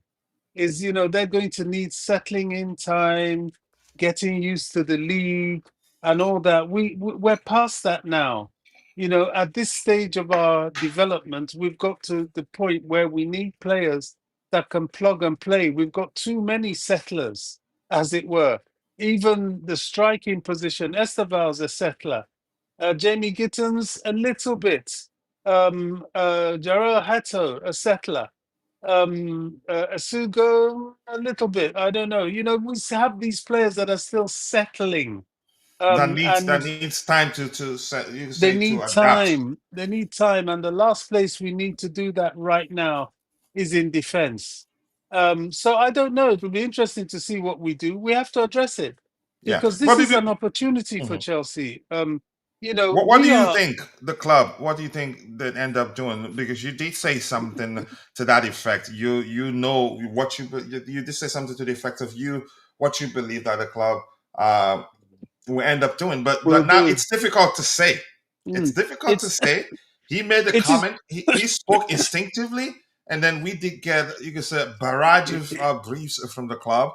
is, they're going to need settling in time, getting used to the league and all that. We're past that now. At this stage of our development, we've got to the point where we need players that can plug and play. We've got too many settlers, as it were. Even the striking position, Esteval's a settler. Jamie Gittens, a little bit. Jarrell Hato, a settler. Asugo, a little bit. I don't know. We have these players that are still settling, That and needs time to set, you they say, to need adapt. time. They need time, and the last place we need to do that right now is in defense. So I don't know. It will be interesting to see what we do. We have to address it Yeah, because this but is an opportunity for mhm. Chelsea. What do We you are. think the club? What do you think they end up doing? Because you did say something to that effect. You know what you did say something to the effect of what you believe that the club uh, will end up doing. Will But now do. it's difficult to say. It's Mm. difficult to It's say. He made a it is. comment. He spoke instinctively, and then we did get, you could say, a barrage of briefs from the club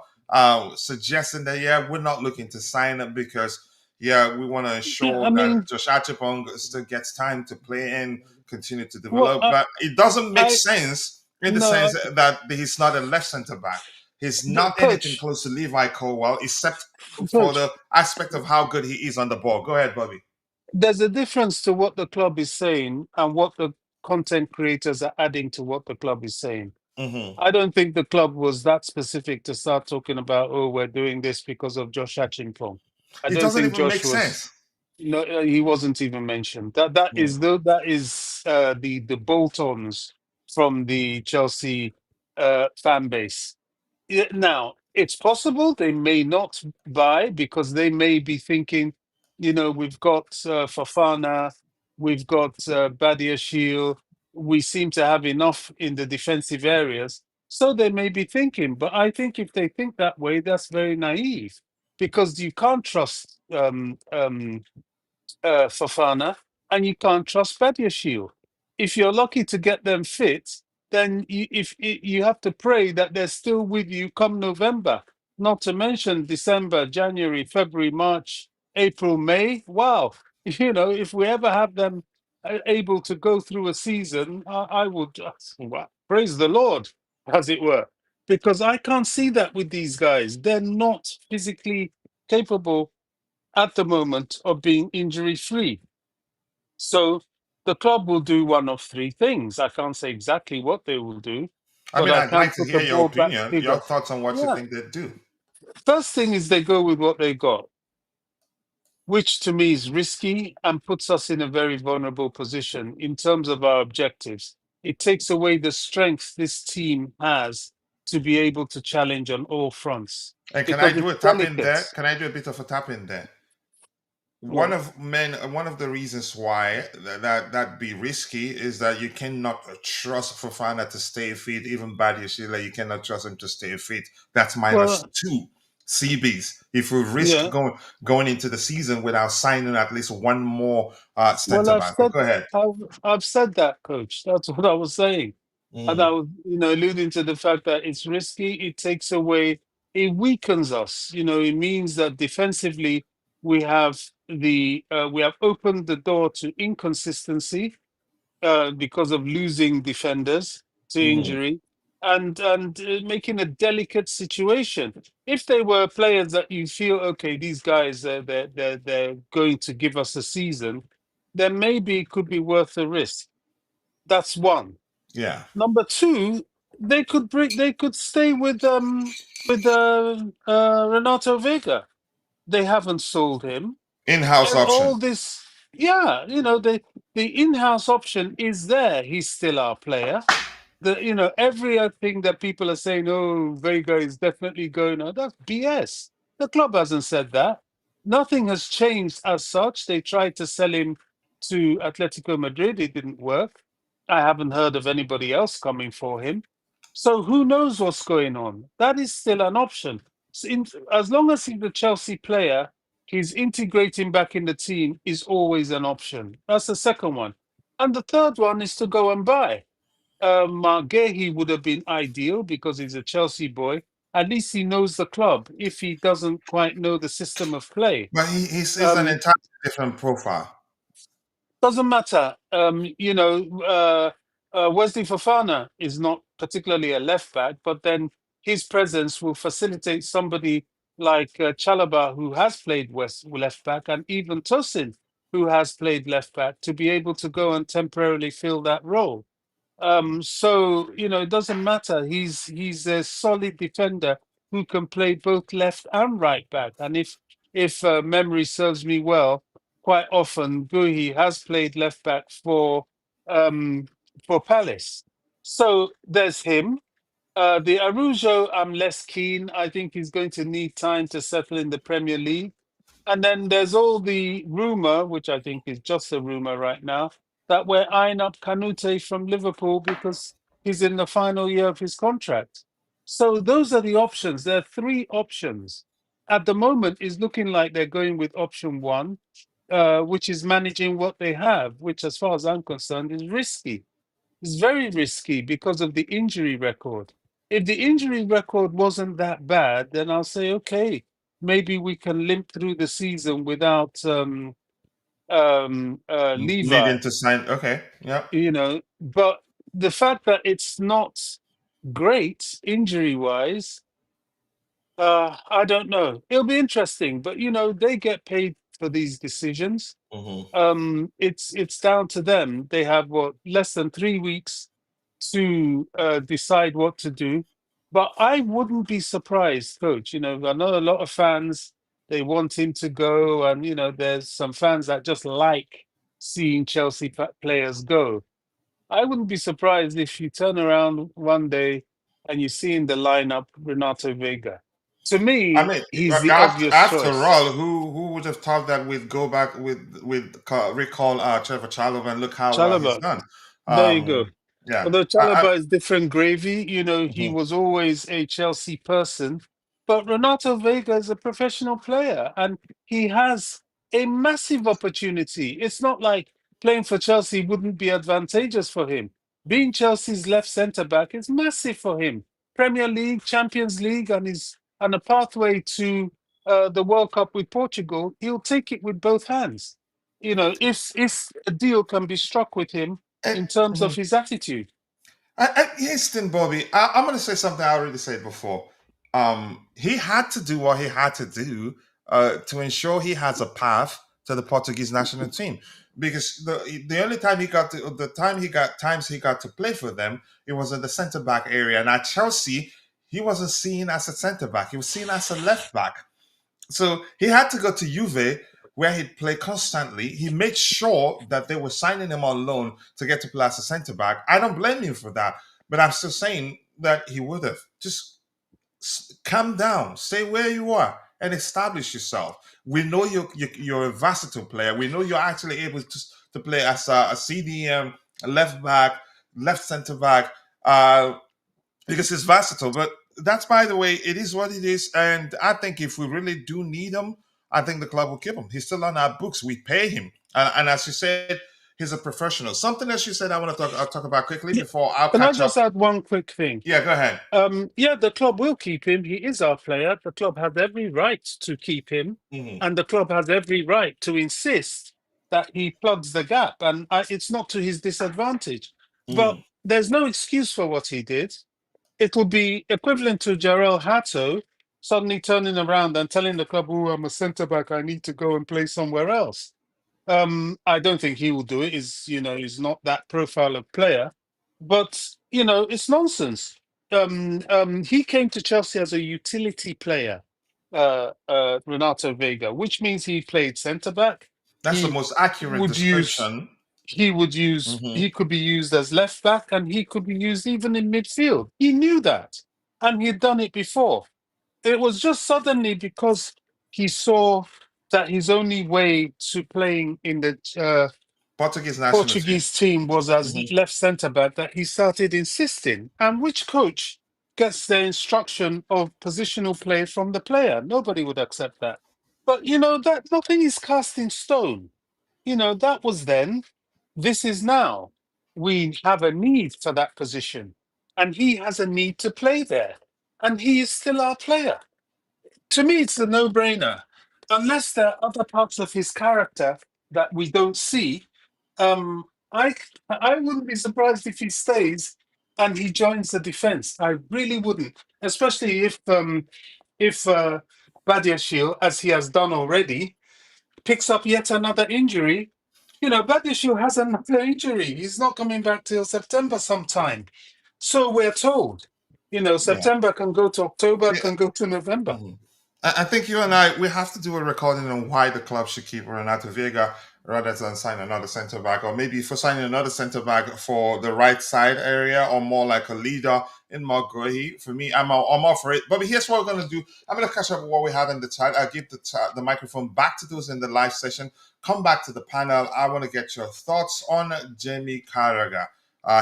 suggesting that, yeah, we're not looking to sign him because, yeah, we want to Yeah, I ensure that mean, Josh Achupong still gets time to play and continue to well, develop. But it doesn't make I sense in the no, sense that he's not a left centre back. He's not anything coach, close to Levi Colwell, except for coach. the aspect of how good he is on the ball. Go ahead, Bobby. There's a difference to what the club is saying and what the content creators are adding to what the club is saying. Hmm. I don't think the club was that specific to start talking about, oh, we're doing this because of Josh Hatchington. I It don't doesn't think even make Josh was. sense. No, he wasn't even mentioned. That is the bolt-ons from the Chelsea fan base. Yeah, now, it's possible they may not buy because they may be thinking, we've got Fafana, we've got Badiashile, we seem to have enough in the defensive areas. So they may be thinking, but I think if they think that way, that's very naive because you can't trust Fafana, and you can't trust Badiashile. If you're lucky to get them fit, then you have to pray that they're still with you come November. Not to mention December, January, February, March, April, May. Wow, if we ever have them able to go through a season, I would well, praise the Lord, as it were, because I can't see that with these guys. They're not physically capable at the moment of being injury free. So the club will do one of three things. I can't say exactly what they will do, I but mean, I I'd can like to put the hear your ball back opinion, your bigger. thoughts on what you Yeah. think they do. First thing is they go with what they got, which to me is risky and puts us in a very vulnerable position in terms of our objectives. It takes away the strength this team has to be able to challenge on all fronts And can I because do it's a tap in delicate. there? Can I do a bit of a tap in there? Well, One of the reasons why that be risky is that you cannot trust Fofana to stay fit. Even Badiashile, you cannot trust him to stay fit. That's well, -2. CBs if we risk Yeah. going into the season without signing at least one more Well, centre back. But go ahead. I've said that, coach. That's what I was saying. And I Mm, was, alluding to the fact that it's risky. It takes away, it weakens us. It means that defensively we have opened the door to inconsistency because of losing defenders to mm, injury, and making a delicate situation. If they were players that you feel, okay, these guys they're going to give us a season, then maybe it could be worth the risk. That's one. yeah, Number two, they could stay with Renato Vega. They haven't sold him. in-house All option. this, yeah, the in-house option is there. He's still our player. Everything that people are saying, oh, Vega is definitely going on, that's BS. The club hasn't said that. Nothing has changed as such. They tried to sell him to Atletico Madrid. It didn't work. I haven't heard of anybody else coming for him. So who knows what's going on? That is still an option. As long as he's a Chelsea player, his integrating back in the team is always an option. That's the second one. And the third one is to go and buy. Margehi would have been ideal because he's a Chelsea boy. At least he knows the club if he doesn't quite know the system of play. But he's an Um, entirely different profile. doesn't matter. Wesley Fofana is not particularly a left back, but then his presence will facilitate somebody like Chalaba, who has played left back, and even Tosin, who has played left back, to be able to go and temporarily fill that role. So it doesn't matter. He's a solid defender who can play both left and right back. And if memory serves me well, quite often Guhi has played left back um for Palace. So there's him. The Arujo, I'm less keen. I think he's going to need time to settle in the Premier League. And then there's all the rumor, which I think is just a rumor right now, that we're eyeing up Canute from Liverpool because he's in the final year of his contract. So those are the options. There are three options. At the moment, it's looking like they're going with option one, which is managing what they have, which, as far as I'm concerned, is risky. It's very risky because of the injury record. If the injury record wasn't that bad, then I'll say, okay, maybe we can limp through the season without Levi, Needing to sign. Okay, yeah. But the fact that it's not great injury wise, I don't know. It'll be interesting, but they get paid for these decisions. Hmm. It's down to them. They have less than 3 weeks to decide what to do. But I wouldn't be surprised, coach. I know a lot of fans, they want him to go, and there's some fans that just like seeing Chelsea players go. I wouldn't be surprised if you turn around one day and you see in the lineup Renato Vega. To I me, mean, he's like, the obvious after choice. all, who would have thought that we'd go back recall Trevor Chalobah and look how well he's Chalaba. done. There you go. Yeah, Although Chalaba is different gravy, he mhm. was always a Chelsea person. But Renato Vega is a professional player and he has a massive opportunity. It's not like playing for Chelsea wouldn't be advantageous for him. Being Chelsea's left centre back is massive for him. Premier League, Champions League, and a pathway to the World Cup with Portugal, he'll take it with both hands. If a deal can be struck with him And, in terms of mhm. his attitude. Yes, then, Bobby, I'm going to say something I already said before. He had to do what he had to do to ensure he has a path to the Portuguese national team. Because the only time he got to the time he got times he got to play for them, it was in the centre back area. And at Chelsea, he wasn't seen as a centre back; he was seen as a left back. So he had to go to Juve, where he'd play constantly. He made sure that they were signing him on loan to get to play as a centre back. I don't blame him for that, but I'm still saying that he would have just calm down, stay where you are, and establish yourself. We know you're a versatile player. We know you're actually able to play as a CDM, a left back, left centre back, because it's versatile. But that's by the way, it is what it is. And I think if we really do need him, I think the club will keep him. He's still on our books. We pay him. And as you said, he's a professional. Something else you said I want to I'll talk about quickly Yeah. before I'll Can I catch up. just add one quick thing? Yeah, go ahead. Yeah, the club will keep him. He is our player. The club has every right to keep him, Hmm. and the club has every right to insist that he plugs the gap. And it's not to his disadvantage. But Hmm. there's no excuse for what he did. It would be equivalent to Jarell Hato suddenly turning around and telling the club, "Oh, I'm a centre back. I need to go and play somewhere else." I don't think he will do it. He's not that profile of player. But it's nonsense. He came to Chelsea as a utility player, Renato Veiga, which means he played centre back. That's the He most accurate would use. description. He would use. Hmm. He could be used as left back, and he could be used even in midfield. He knew that, and he'd done it before. It was just suddenly because he saw that his only way to playing in the Portuguese national team. Portuguese team was as Hmm. left centre back that he started insisting. And which coach gets the instruction of positional play from the player? Nobody would accept that. But that nothing is cast in stone. That was then. This is now. We have a need for that position, and he has a need to play there, and he is still our player. To me, it's a no-brainer. Unless there are other parts of his character that we don't see, um, I wouldn't be surprised if he stays and he joins the defense. I really wouldn't, especially if Badiashile, as he has done already, picks up yet another injury. Badiashile has another injury. He's not coming back till September sometime. So we're told. Yeah. September can go to October, can go to November. Mhm. I think you and I we have to do a recording on why the club should keep Renato Veiga rather than sign another centre back, or maybe for signing another centre back for the right side area, or more like a leader in Margohi. For me, I'm all for it. But here's what we're gonna do. I'm gonna catch up with what we have in the chat. I'll give the microphone back to those in the live session. Come back to the panel. I want to get your thoughts on Jamie Carragher.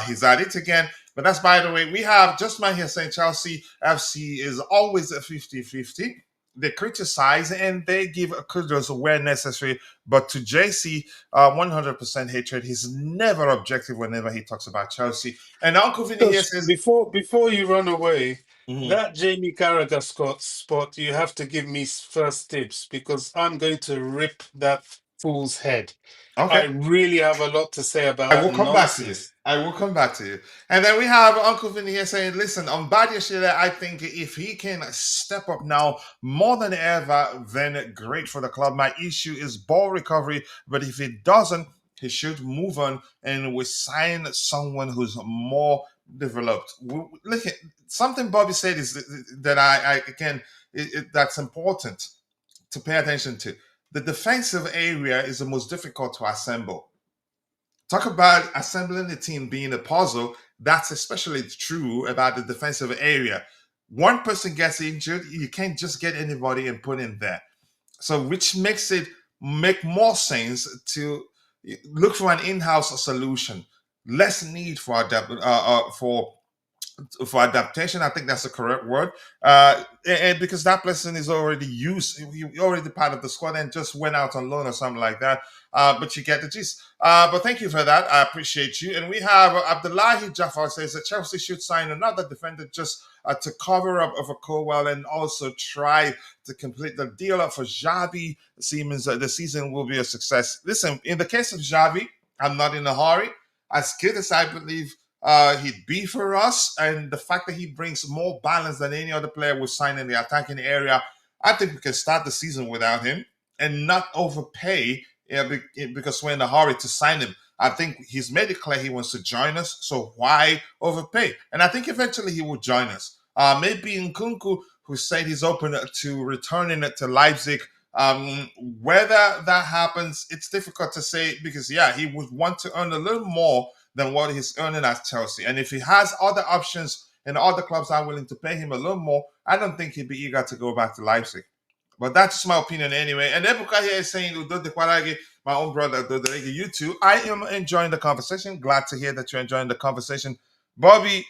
He's at it again. But that's by the way, we have just my here saying Chelsea FC is always a 50-50. They criticize and they give kudos where necessary. But to JC, 100% hatred. He's never objective whenever he talks about Chelsea. And Uncle Vinny here Just says, before you run away, mhm, that Jamie Carragher spot, you have to give me first tips because I'm going to rip that fool's head. I okay. really have a lot to say about I that will come back to you. nonsense. I will come back to you. And then we have Uncle Vinny here saying, listen, on Badiashile, I think if he can step up now more than ever, then great for the club. My issue is ball recovery, but if he doesn't, he should move on and we sign someone who's more developed. Look, something Bobby said is that I can, that's important to pay attention to. The defensive area is the most difficult to assemble. Talk about assembling the team being a puzzle. That's especially true about the defensive area. One person gets injured, you can't just get anybody and put in there. So, which makes it make more sense to look for an in-house solution. Less need for adaptation. I think that's the correct word. And because that person is already used, you already part of the squad and just went out on loan or something like that. But you get the gist. But thank you for that. I appreciate you. And we have Abdullahi Jafar says that Chelsea should sign another defender just to cover up of a Cowell and also try to complete the deal for Xavi. Seems the season will be a success. Listen, in the case of Xavi, I'm not in a hurry. As good as I believe he'd be for us, and the fact that he brings more balance than any other player we've signed in the attacking area, I think we can start the season without him and not overpay because we're in a hurry to sign him. I think he's made it clear he wants to join us, so why overpay? And I think eventually he will join us. Maybe Nkunku, who said he's open to returning it to Leipzig. Whether that happens, it's difficult to say because, yeah, he would want to earn a little more than what he's earning at Chelsea. And if he has other options and other clubs are willing to pay him a little more, I don't think he'd be eager to go back to Leipzig. But that's just my opinion anyway. And Ebuka here is saying, Udo de Kwarage, my own brother, Udo de you too. I am enjoying the conversation. Glad to hear that you're enjoying the conversation. Bobby,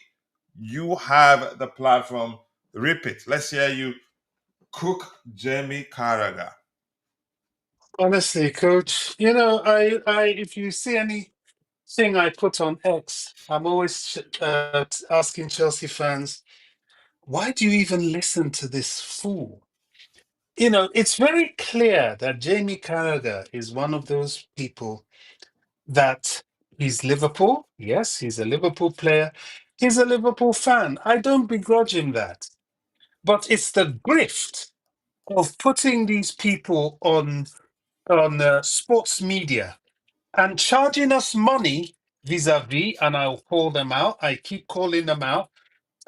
you have the platform. Repeat. Let's hear you cook Jamie Carragher. Honestly, coach, if you see anything I put on X, I'm always asking Chelsea fans, why do you even listen to this fool? It's very clear that Jamie Carragher is one of those people that he's Liverpool. Yes, he's a Liverpool player. He's a Liverpool fan. I don't begrudge him that. But it's the grift of putting these people on sports media and charging us money vis-a-vis, and I'll call them out. I keep calling them out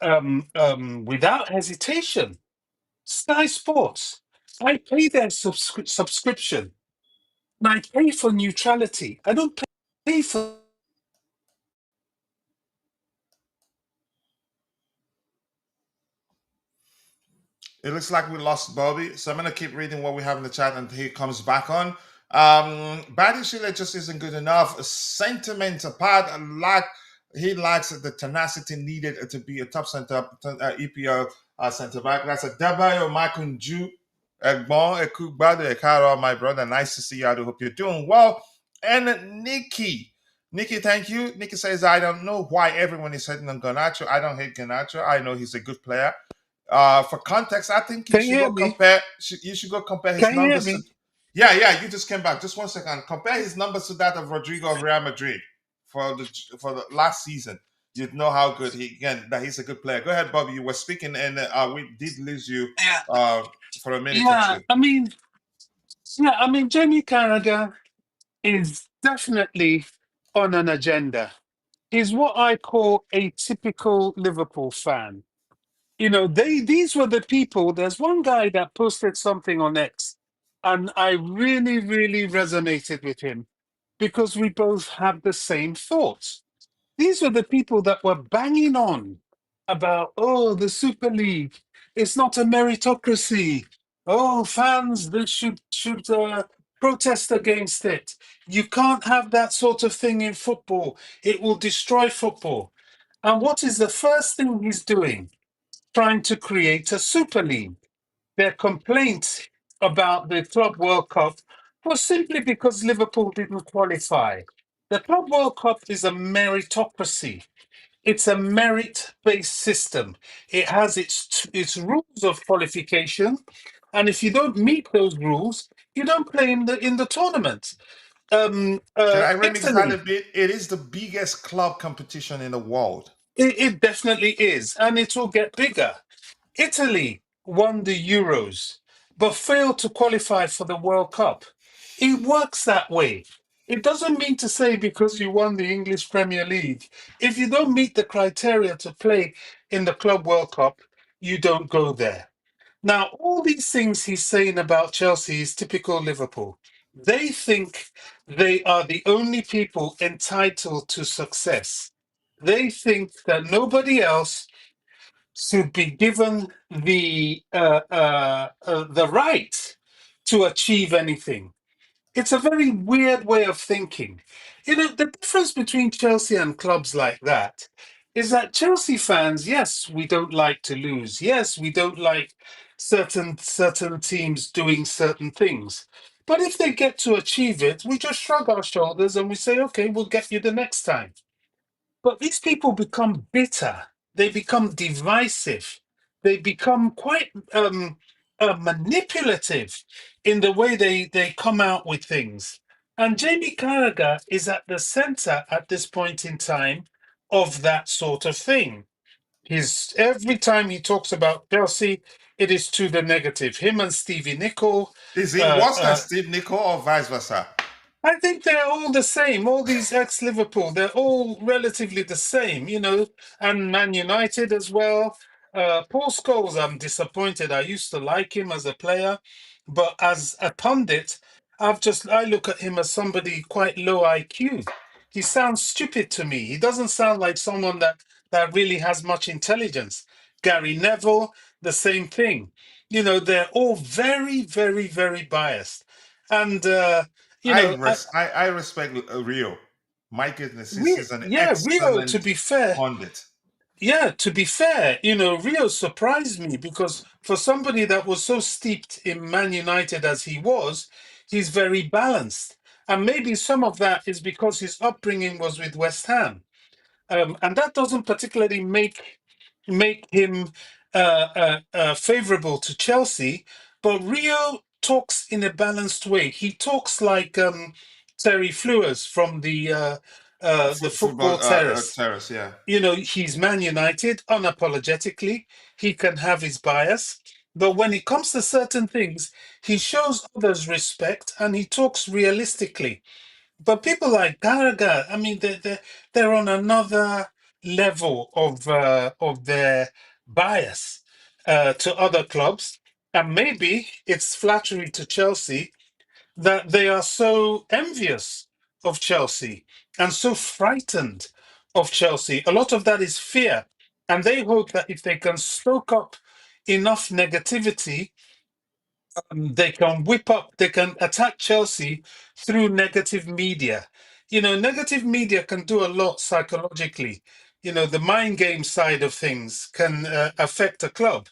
without hesitation. Sky Sports. I pay their subscription, and I pay for neutrality. I don't pay for. It looks like we lost Bobby, so I'm gonna keep reading what we have in the chat until he comes back on. Badiashile just isn't good enough. Sentiment apart, he lacks the tenacity needed to be a top EPL center back. That's a Dabayo Makunju, Egbon Ekugbado Ekaro, my brother. Nice to see you. I do hope you're doing well. And Nikki, thank you. Nikki says, I don't know why everyone is hating on Garnacho. I don't hate Garnacho. I know he's a good player. For context, I think you Can you should hear go me? compare. You should go compare his Can you hear numbers to. me? Yeah. You just came back. Just 1 second. Compare his numbers to that of Rodrigo of Real Madrid for the last season. You'd know how good that he's a good player. Go ahead, Bobby. You were speaking, and we did lose you Yeah. for a minute or Yeah. two. Jamie Carragher is definitely on an agenda. He's what I call a typical Liverpool fan. These were the people. There's one guy that posted something on X, and I really, really resonated with him because we both have the same thoughts. These were the people that were banging on about, oh, the Super League. It's not a meritocracy. Oh, fans that should protest against it. You can't have that sort of thing in football. It will destroy football. And what is the first thing he's doing? Trying to create a Super League. Their complaint about the Club World Cup was simply because Liverpool didn't qualify. The Club World Cup is a meritocracy. It's a merit-based system. It has its rules of qualification, and if you don't meet those rules, you don't play in the tournament. Can I remix that a Italy, bit? It is the biggest club competition in the world. it definitely is, and it will get bigger. Italy won the Euros, but failed to qualify for the World Cup. It works that way. It doesn't mean to say because you won the English Premier League, if you don't meet the criteria to play in the Club World Cup, you don't go there. Now, all these things he's saying about Chelsea is typical Liverpool. They think they are the only people entitled to success. They think that nobody else should be given the right to achieve anything. It's a very weird way of thinking. The difference between Chelsea and clubs like that is that Chelsea fans, yes, we don't like to lose. Yes, we don't like certain teams doing certain things. But if they get to achieve it, we just shrug our shoulders and we say, okay, we'll get you the next time. But these people become bitter. They become divisive. They become quite manipulative in the way they come out with things. And Jamie Carragher is at the center at this point in time of that sort of thing. Every time he talks about Chelsea, it is to the negative. Him and Stevie Nicol, Is it uh, worse than uh, Steve Nicol or vice versa? I think they're all the same. All these ex-Liverpool, they're all relatively the same, and Man United as well. Paul Scholes, I'm disappointed. I used to like him as a player, but as a pundit, I look at him as somebody quite low IQ. He sounds stupid to me. He doesn't sound like someone that really has much intelligence. Gary Neville, the same thing. They're all very, very, very biased. And I respect Rio. My goodness, this is an Rio, to excellent be fair, pundit. yeah, to be fair, Rio surprised me because for somebody that was so steeped in Man United as he was, he's very balanced. And maybe some of that is because his upbringing was with West Ham. And that doesn't particularly make him favorable to Chelsea. But Rio talks in a balanced way. He talks like Terry Flewers from the Football Football Terrace. terrace, yeah. He's Man United unapologetically. He can have his bias, but when it comes to certain things, he shows others respect and he talks realistically. But people like Carragher, I mean, they're on another level of their bias to other clubs, and maybe it's flattery to Chelsea that they are so envious of Chelsea and so frightened of Chelsea. A lot of that is fear. And they hope that if they can stoke up enough negativity, they can attack Chelsea through negative media. Negative media can do a lot psychologically. The mind game side of things can affect a club.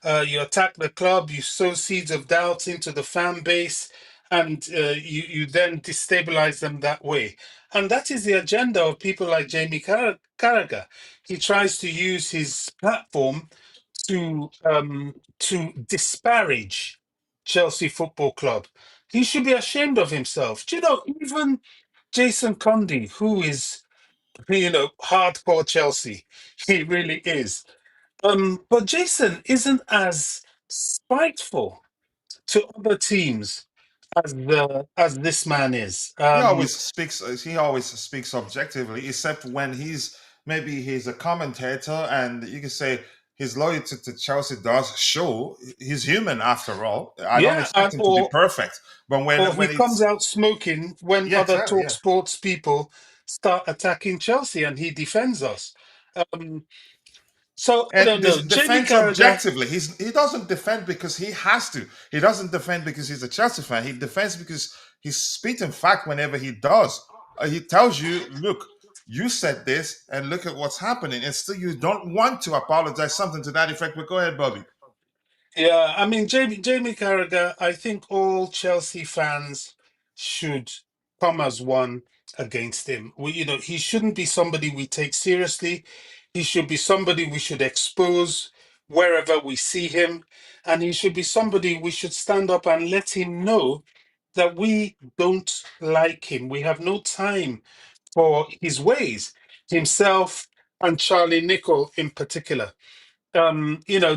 You attack the club, you sow seeds of doubt into the fan base, and you then destabilize them that way. And that is the agenda of people like Jamie Carragher. He tries to use his platform to disparage Chelsea Football Club. He should be ashamed of himself. Do you know, even Jason Conde, who is, hardcore Chelsea, he really is. But Jason isn't as spiteful to other teams as this man is. He always speaks objectively, except when he's a commentator, and you can say his loyalty to Chelsea does show. He's human after all. I don't Yeah, expect him to be perfect, but or he when comes it's out smoking when yeah, other exactly, talk yeah. sports people start attacking Chelsea, and he defends us. Um, so I And don't this know, Jamie defense Carragher. objectively, he doesn't defend because he has to. He doesn't defend because he's a Chelsea fan. He defends because he's spitting fact whenever he does. He tells you, look, you said this, and look at what's happening, and still you don't want to apologize, something to that effect. But go ahead, Bobby. Yeah, I mean Jamie Carragher. I think all Chelsea fans should come as one against him. He shouldn't be somebody we take seriously. He should be somebody we should expose wherever we see him, and he should be somebody we should stand up and let him know that we don't like him. We have no time for his ways, himself and Charlie Nicol in particular.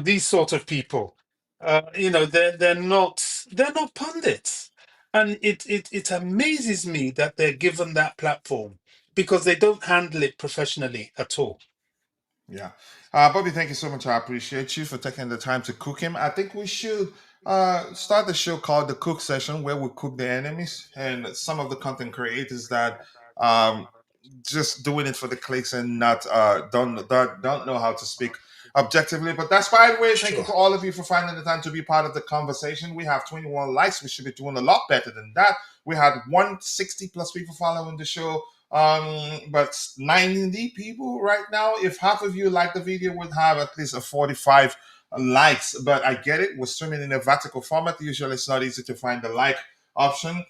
These sort of people, they're not pundits, and it amazes me that they're given that platform because they don't handle it professionally at all. Yeah. Bobby, thank you so much. I appreciate you for taking the time to cook him. I think we should start the show called The Cook Session, where we cook the enemies and some of the content creators that um, just doing it for the clicks and not don't know how to speak objectively. But that's by the way. Thank you Sure. for all of you for finding the time to be part of the conversation. We have 21 likes. We should be doing a lot better than that. We had 160 plus people following the show. But 90 people right now. If half of you like the video, would have at least a 45 likes. But I get it. We're streaming in a vertical format. Usually, it's not easy to find the like option.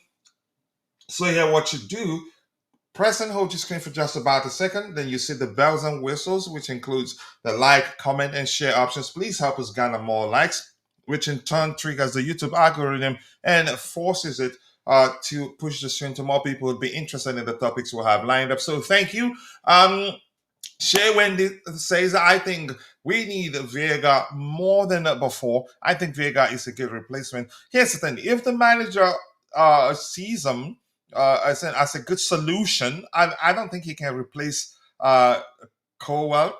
So here, what you do: press and hold your screen for just about a second. Then you see the bells and whistles, which includes the like, comment, and share options. Please help us garner more likes, which in turn triggers the YouTube algorithm and forces it to push the stream to more people who would be interested in the topics we have lined up. So thank you. Shay Wendy says, I think we need Vega more than before. I think Vega is a good replacement. Here's the thing: if the manager sees him as a good solution, I don't think he can replace Colwell.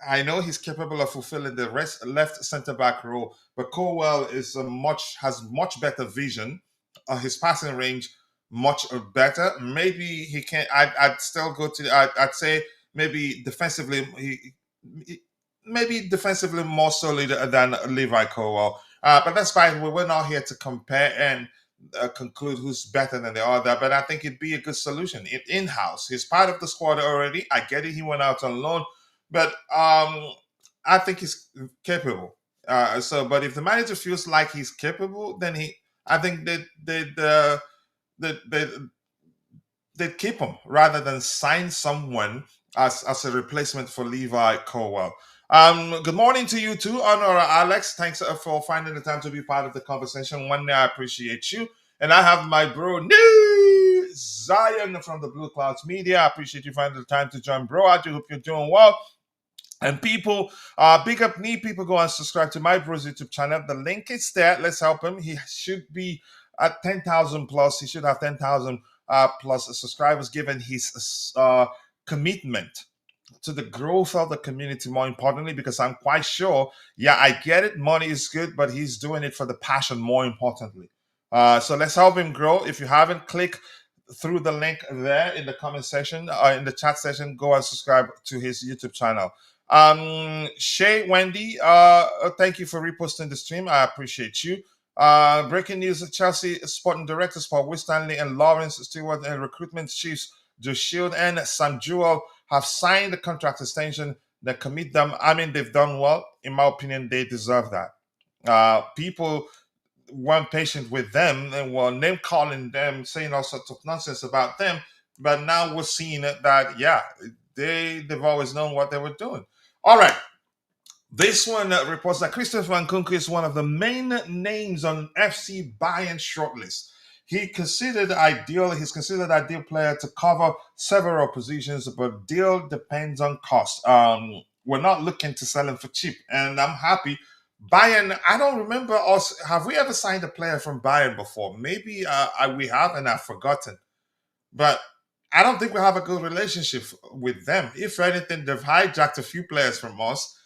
I know he's capable of fulfilling the left center back role, but Colwell has much better vision. His passing range much better. Maybe he can. I'd still go to. I'd say maybe defensively maybe defensively more solid than Levi Colwell. But that's fine. We're not here to compare and conclude who's better than the other. But I think it'd be a good solution in house. He's part of the squad already. I get it. He went out on loan, but I think he's capable. But if the manager feels like he's capable, then I think that they keep him rather than sign someone as a replacement for Levi Colwell. Good morning to you too, Honor Alex. Thanks for finding the time to be part of the conversation. One day I appreciate you. And I have my bro, New Zion from the Blue Clouds Media. I appreciate you finding the time to join, bro. I do hope you're doing well. And people, big up me. People go and subscribe to my bro's YouTube channel. The link is there. Let's help him. He should be at 10,000 plus. He should have 10,000 plus subscribers given his commitment to the growth of the community, more importantly, because I'm quite sure, yeah, I get it. Money is good, but he's doing it for the passion, more importantly. So let's help him grow. If you haven't, click through the link there in the comment section, in the chat section, go and subscribe to his YouTube channel. Shay Wendy, thank you for reposting the stream. I appreciate you. Breaking news: Chelsea sporting directors Paul Winstanley and Lawrence Stewart and recruitment chiefs Joe Shield and Sam Jewell have signed the contract extension that commit them. I mean, they've done well. In my opinion, they deserve that. People weren't patient with them and were name calling them, saying all sorts of nonsense about them. But now we're seeing that, yeah, they've always known what they were doing. All right. This one reports that Christopher Nkunku is one of the main names on FC Bayern shortlist. He's considered ideal player to cover several positions, but deal depends on cost. We're not looking to sell him for cheap, and I'm happy. Bayern, I don't remember us. Have we ever signed a player from Bayern before? Maybe we have, and I've forgotten. But I don't think we have a good relationship with them. If anything, they've hijacked a few players from us.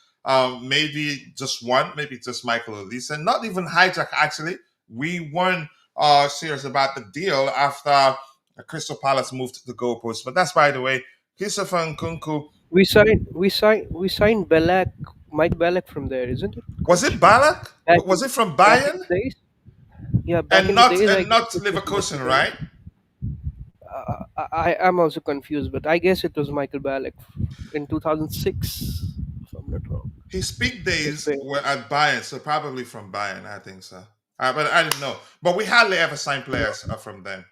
Maybe just one, maybe just Michael Elise, and not even hijack. Actually, we weren't serious about the deal after Crystal Palace moved to the goalpost. But that's by the way. Christopher Nkunku, We signed Belak, Mike Belak from there, isn't it, was Coach? it Balak? Back Was it from back in Bayern? the days. Yeah, back And in the not days, I and guess not it was Michael Leverkusen, Belak. right? I am also confused, but I guess it was Michael Ballack in 2006, if I'm not wrong. His peak Just days bear were with me. at Bayern, so probably from Bayern, I think so. But I didn't know. But we hardly ever sign players from them.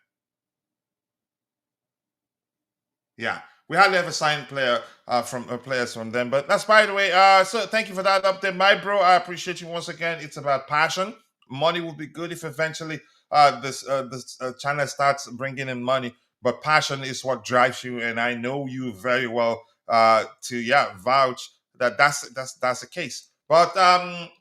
Yeah, we hardly ever sign players from them. But that's by the way. So thank you for that update, my bro. I appreciate you once again. It's about passion. Money will be good if eventually this channel starts bringing in money. But passion is what drives you, and I know you very well to vouch that that's the case. But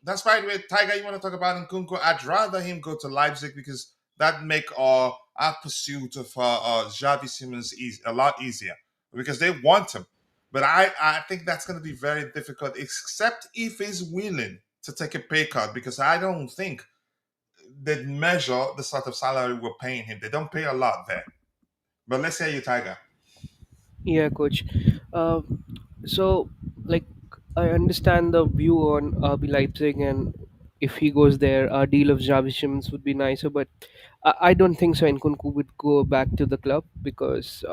that's by the way, Tiger. You want to talk about Nkunku? I'd rather him go to Leipzig because that make our pursuit of Xavi Simmons a lot easier because they want him. But I think that's going to be very difficult, except if he's willing to take a pay cut, because I don't think they measure the sort of salary we're paying him. They don't pay a lot there. But let's say you, Tiger. Yeah, coach. Um, so, like, I understand the view on RB Leipzig, and if he goes there, a deal of Xavi Simons would be nicer. But I don't think so. Nkunku would go back to the club because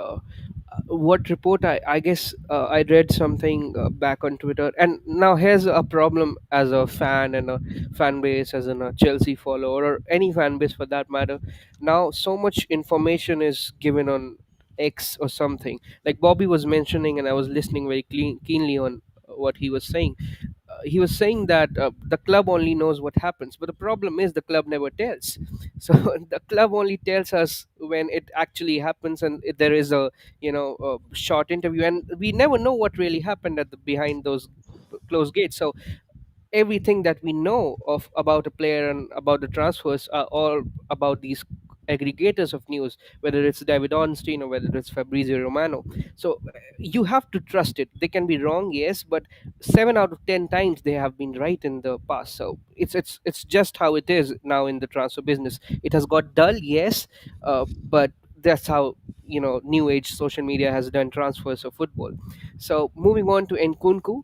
what report I guess I read something back on Twitter, and now here's a problem as a fan and a fan base, as in a Chelsea follower or any fan base for that matter. Now so much information is given on X or something. Like Bobby was mentioning, and I was listening very keenly on what he was saying. He was saying that the club only knows what happens, but the problem is the club never tells. So the club only tells us when it actually happens, and there is a a short interview, and we never know what really happened at the behind those closed gates. So everything that we know of about a player and about the transfers are all about these aggregators of news, whether it's David Ornstein or whether it's Fabrizio Romano. So you have to trust it. They can be wrong, yes, but 7 out of 10 times they have been right in the past. So it's just how it is now in the transfer business. It has got dull, yes, but that's how new age social media has done transfers of football. So moving on to Nkunku,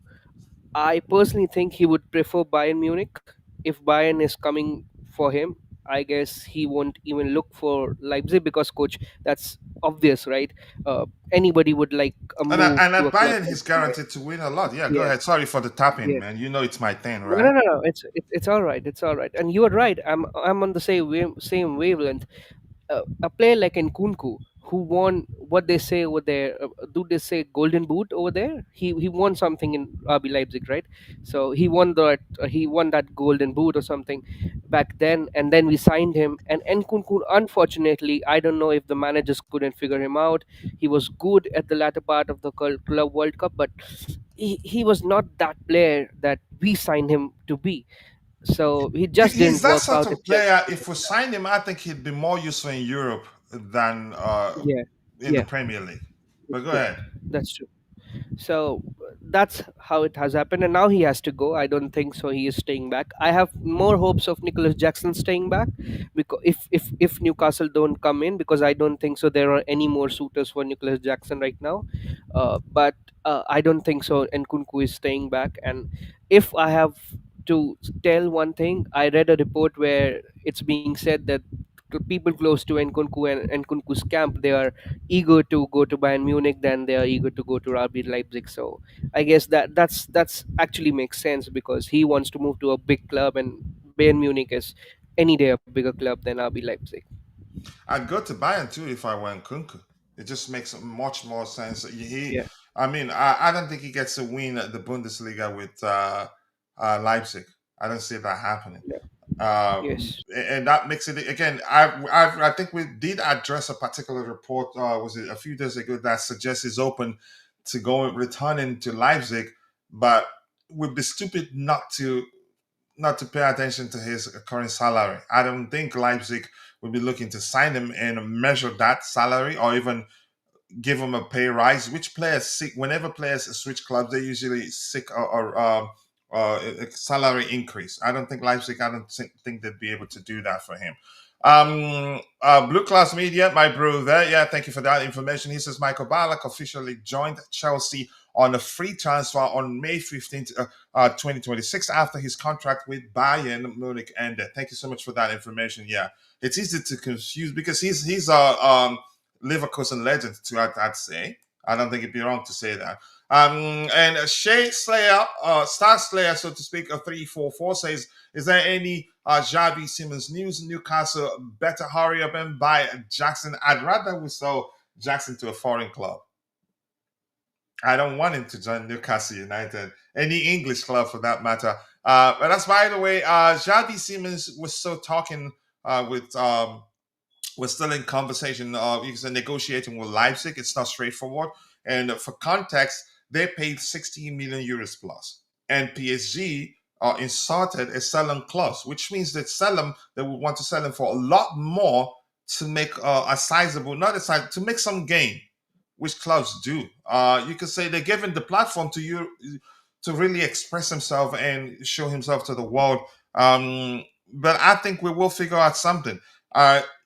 I personally think he would prefer Bayern Munich if Bayern is coming for him. I guess he won't even look for Leipzig because, coach, that's obvious, right? Anybody would like a move And to at a club Bayern, like he's guaranteed Bayern. to win a lot. Yeah, go Yes, ahead. Sorry for the tapping, yes. man. You know it's my thing, No, no, right? no, no. It's all right. It's all right. And you are right. I'm on the same wavelength. A player like Nkunku, who won what they say over there, do they say Golden Boot over there? He won something in RB Leipzig, right? So he won that Golden Boot or something back then, and then we signed him. And Nkunku, unfortunately, I don't know if the managers couldn't figure him out. He was good at the latter part of the Club World Cup, but he was not that player that we signed him to be. So he just He's didn't that work sort out of at Chelsea. player. If we sign him, I think he'd be more useful in Europe than Yeah, in the yeah, Premier League. But that's go true. ahead. That's true. So that's how it has happened, and now he has to go. I don't think so. He is staying back. I have more hopes of Nicholas Jackson staying back, because if Newcastle don't come in, because I don't think so. There are any more suitors for Nicholas Jackson right now, but I don't think so. Nkunku is staying back, and if I have to tell one thing, I read a report where it's being said that people close to Nkunku and Nkunku's camp, they are eager to go to Bayern Munich than they are eager to go to RB Leipzig. So I guess that's actually makes sense because he wants to move to a big club, and Bayern Munich is any day a bigger club than RB Leipzig. I'd go to Bayern too if I were in Kunku. It just makes much more sense. Yeah, I mean, I don't think he gets to win the Bundesliga with Leipzig. I don't see that happening. yeah, yes, And that makes it again. I think we did address a particular report. Was it a few days ago that suggests he's open to going returning to Leipzig, but we'd be stupid not to pay attention to his current salary. I don't think Leipzig will be looking to sign him and measure that salary or even give him a pay rise. Which players seek whenever players switch clubs, they usually seek a salary increase. I don't think Leipzig. I don't think they'd be able to do that for him. Blue Class Media, my bro there. Yeah, thank you for that information. He says Michael Ballack officially joined Chelsea on a free transfer on May 15th, 2026, after his contract with Bayern Munich ended. Thank you so much for that information. Yeah, it's easy to confuse because he's a Leverkusen legend, too, I'd say. I don't think it'd be wrong to say that. And Shay Slayer, Star Slayer, so to speak, of 344 says, is there any Xavi Simmons news? Newcastle better hurry up and buy Jackson. I'd rather we sell Jackson to a foreign club. I don't want him to join Newcastle United, any English club for that matter. But that's by the way, Xavi Simmons was still talking with we're still in conversation. Because they're negotiating with Leipzig. It's not straightforward. And for context, they paid 16 million euros plus, and PSG inserted a sell-on clause, which means that they would want to sell him for a lot more to make a sizable, not a size, to make some gain, which clubs do. You could say they're given the platform to you to really express himself and show himself to the world. But I think we will figure out something.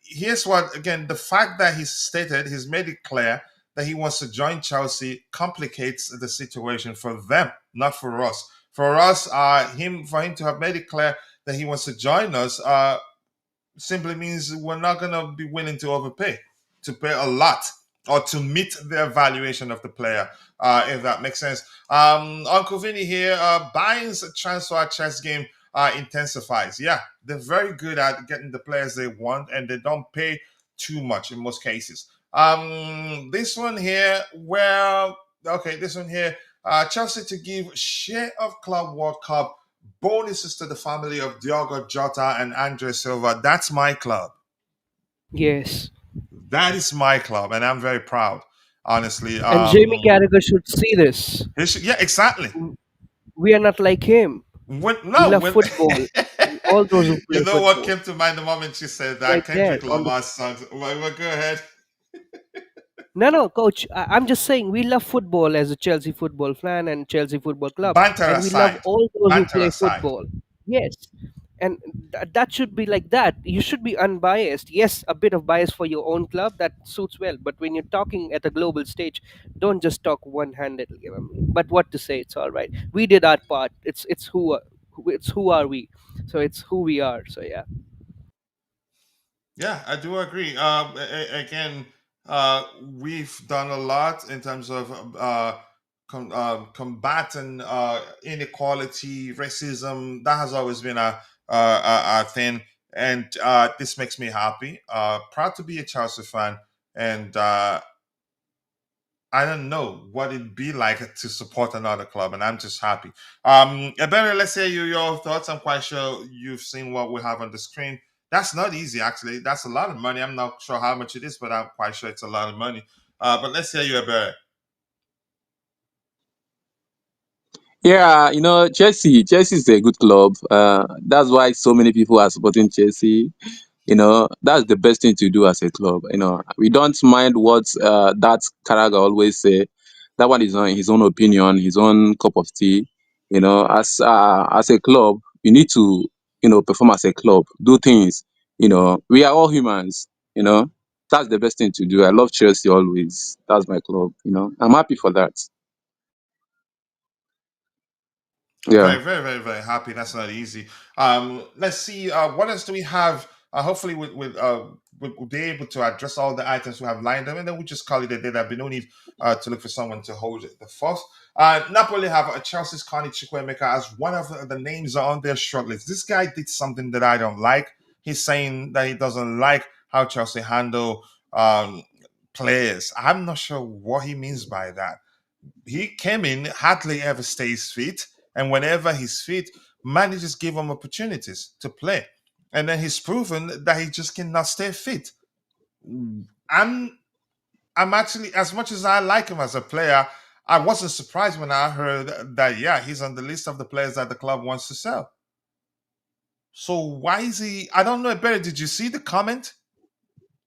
Here's what again: the fact that he's made it clear that he wants to join Chelsea complicates the situation for them, not for us. For us, for him to have made it clear that he wants to join us, simply means we're not going to be willing to overpay, to pay a lot, or to meet the evaluation of the player, if that makes sense. Uncle Vinny here, Bayern's transfer chess game intensifies. Yeah, they're very good at getting the players they want, and they don't pay too much in most cases. This one here, this one here, Chelsea to give share of Club World Cup bonuses to the family of Diogo Jota and Andre Silva. That's my club. yes. That is my club, and I'm very proud, honestly. And Jamie Carragher should see this. Yeah, exactly. We are not like him. When We no, love when football. All those who you play know what football, came to mind the moment she said that right there Kendrick on the. Lamar's songs. Go ahead. No, no, coach. I'm just saying we love football as a Chelsea football fan and Chelsea Football Club, Banter and we love aside, all those who banter play aside. football. Yes, and that should be like that. You should be unbiased. Yes, a bit of bias for your own club that suits well, but when you're talking at a global stage, don't just talk one-handedly. But what to say? It's all right. We did our part. It's who are we. So it's who we are. So yeah. Yeah, I do agree. Again, we've done a lot in terms of combating inequality, racism. That has always been a thing, and this makes me happy. Proud to be a Chelsea fan, and I don't know what it'd be like to support another club, and I'm just happy. Ebere, let's hear your thoughts. I'm quite sure you've seen what we have on the screen. That's not easy, actually. That's a lot of money. I'm not sure how much it is, but I'm quite sure it's a lot of money. But let's hear you, Ebere. Yeah, Chelsea is a good club. That's why so many people are supporting Chelsea. That's the best thing to do as a club. We don't mind what that Carragher always say. That one is on his own opinion, his own cup of tea. As a club, you need to perform as a club, do things. We are all humans. That's the best thing to do. I love Chelsea always. That's my club. I'm happy for that. Yeah. Very, very, very, very happy. That's not easy. Let's see. What else do we have? Hopefully, we'll be able to address all the items we have lined up, and then we just call it a day. There'll be no need to look for someone to hold the fort. Napoli have Chelsea's Connie Chukwuemeka as one of the names on their shortlist. This guy did something that I don't like. He's saying that he doesn't like how Chelsea handle players. I'm not sure what he means by that. He came in, hardly ever stays fit, and whenever he's fit, managers give him opportunities to play. And then he's proven that he just cannot stay fit. I'm I'm actually, as much as I like him as a player, I wasn't surprised when I heard that yeah, he's on the list of the players that the club wants to sell. So why is he? I don't know. Better, did you see the comment?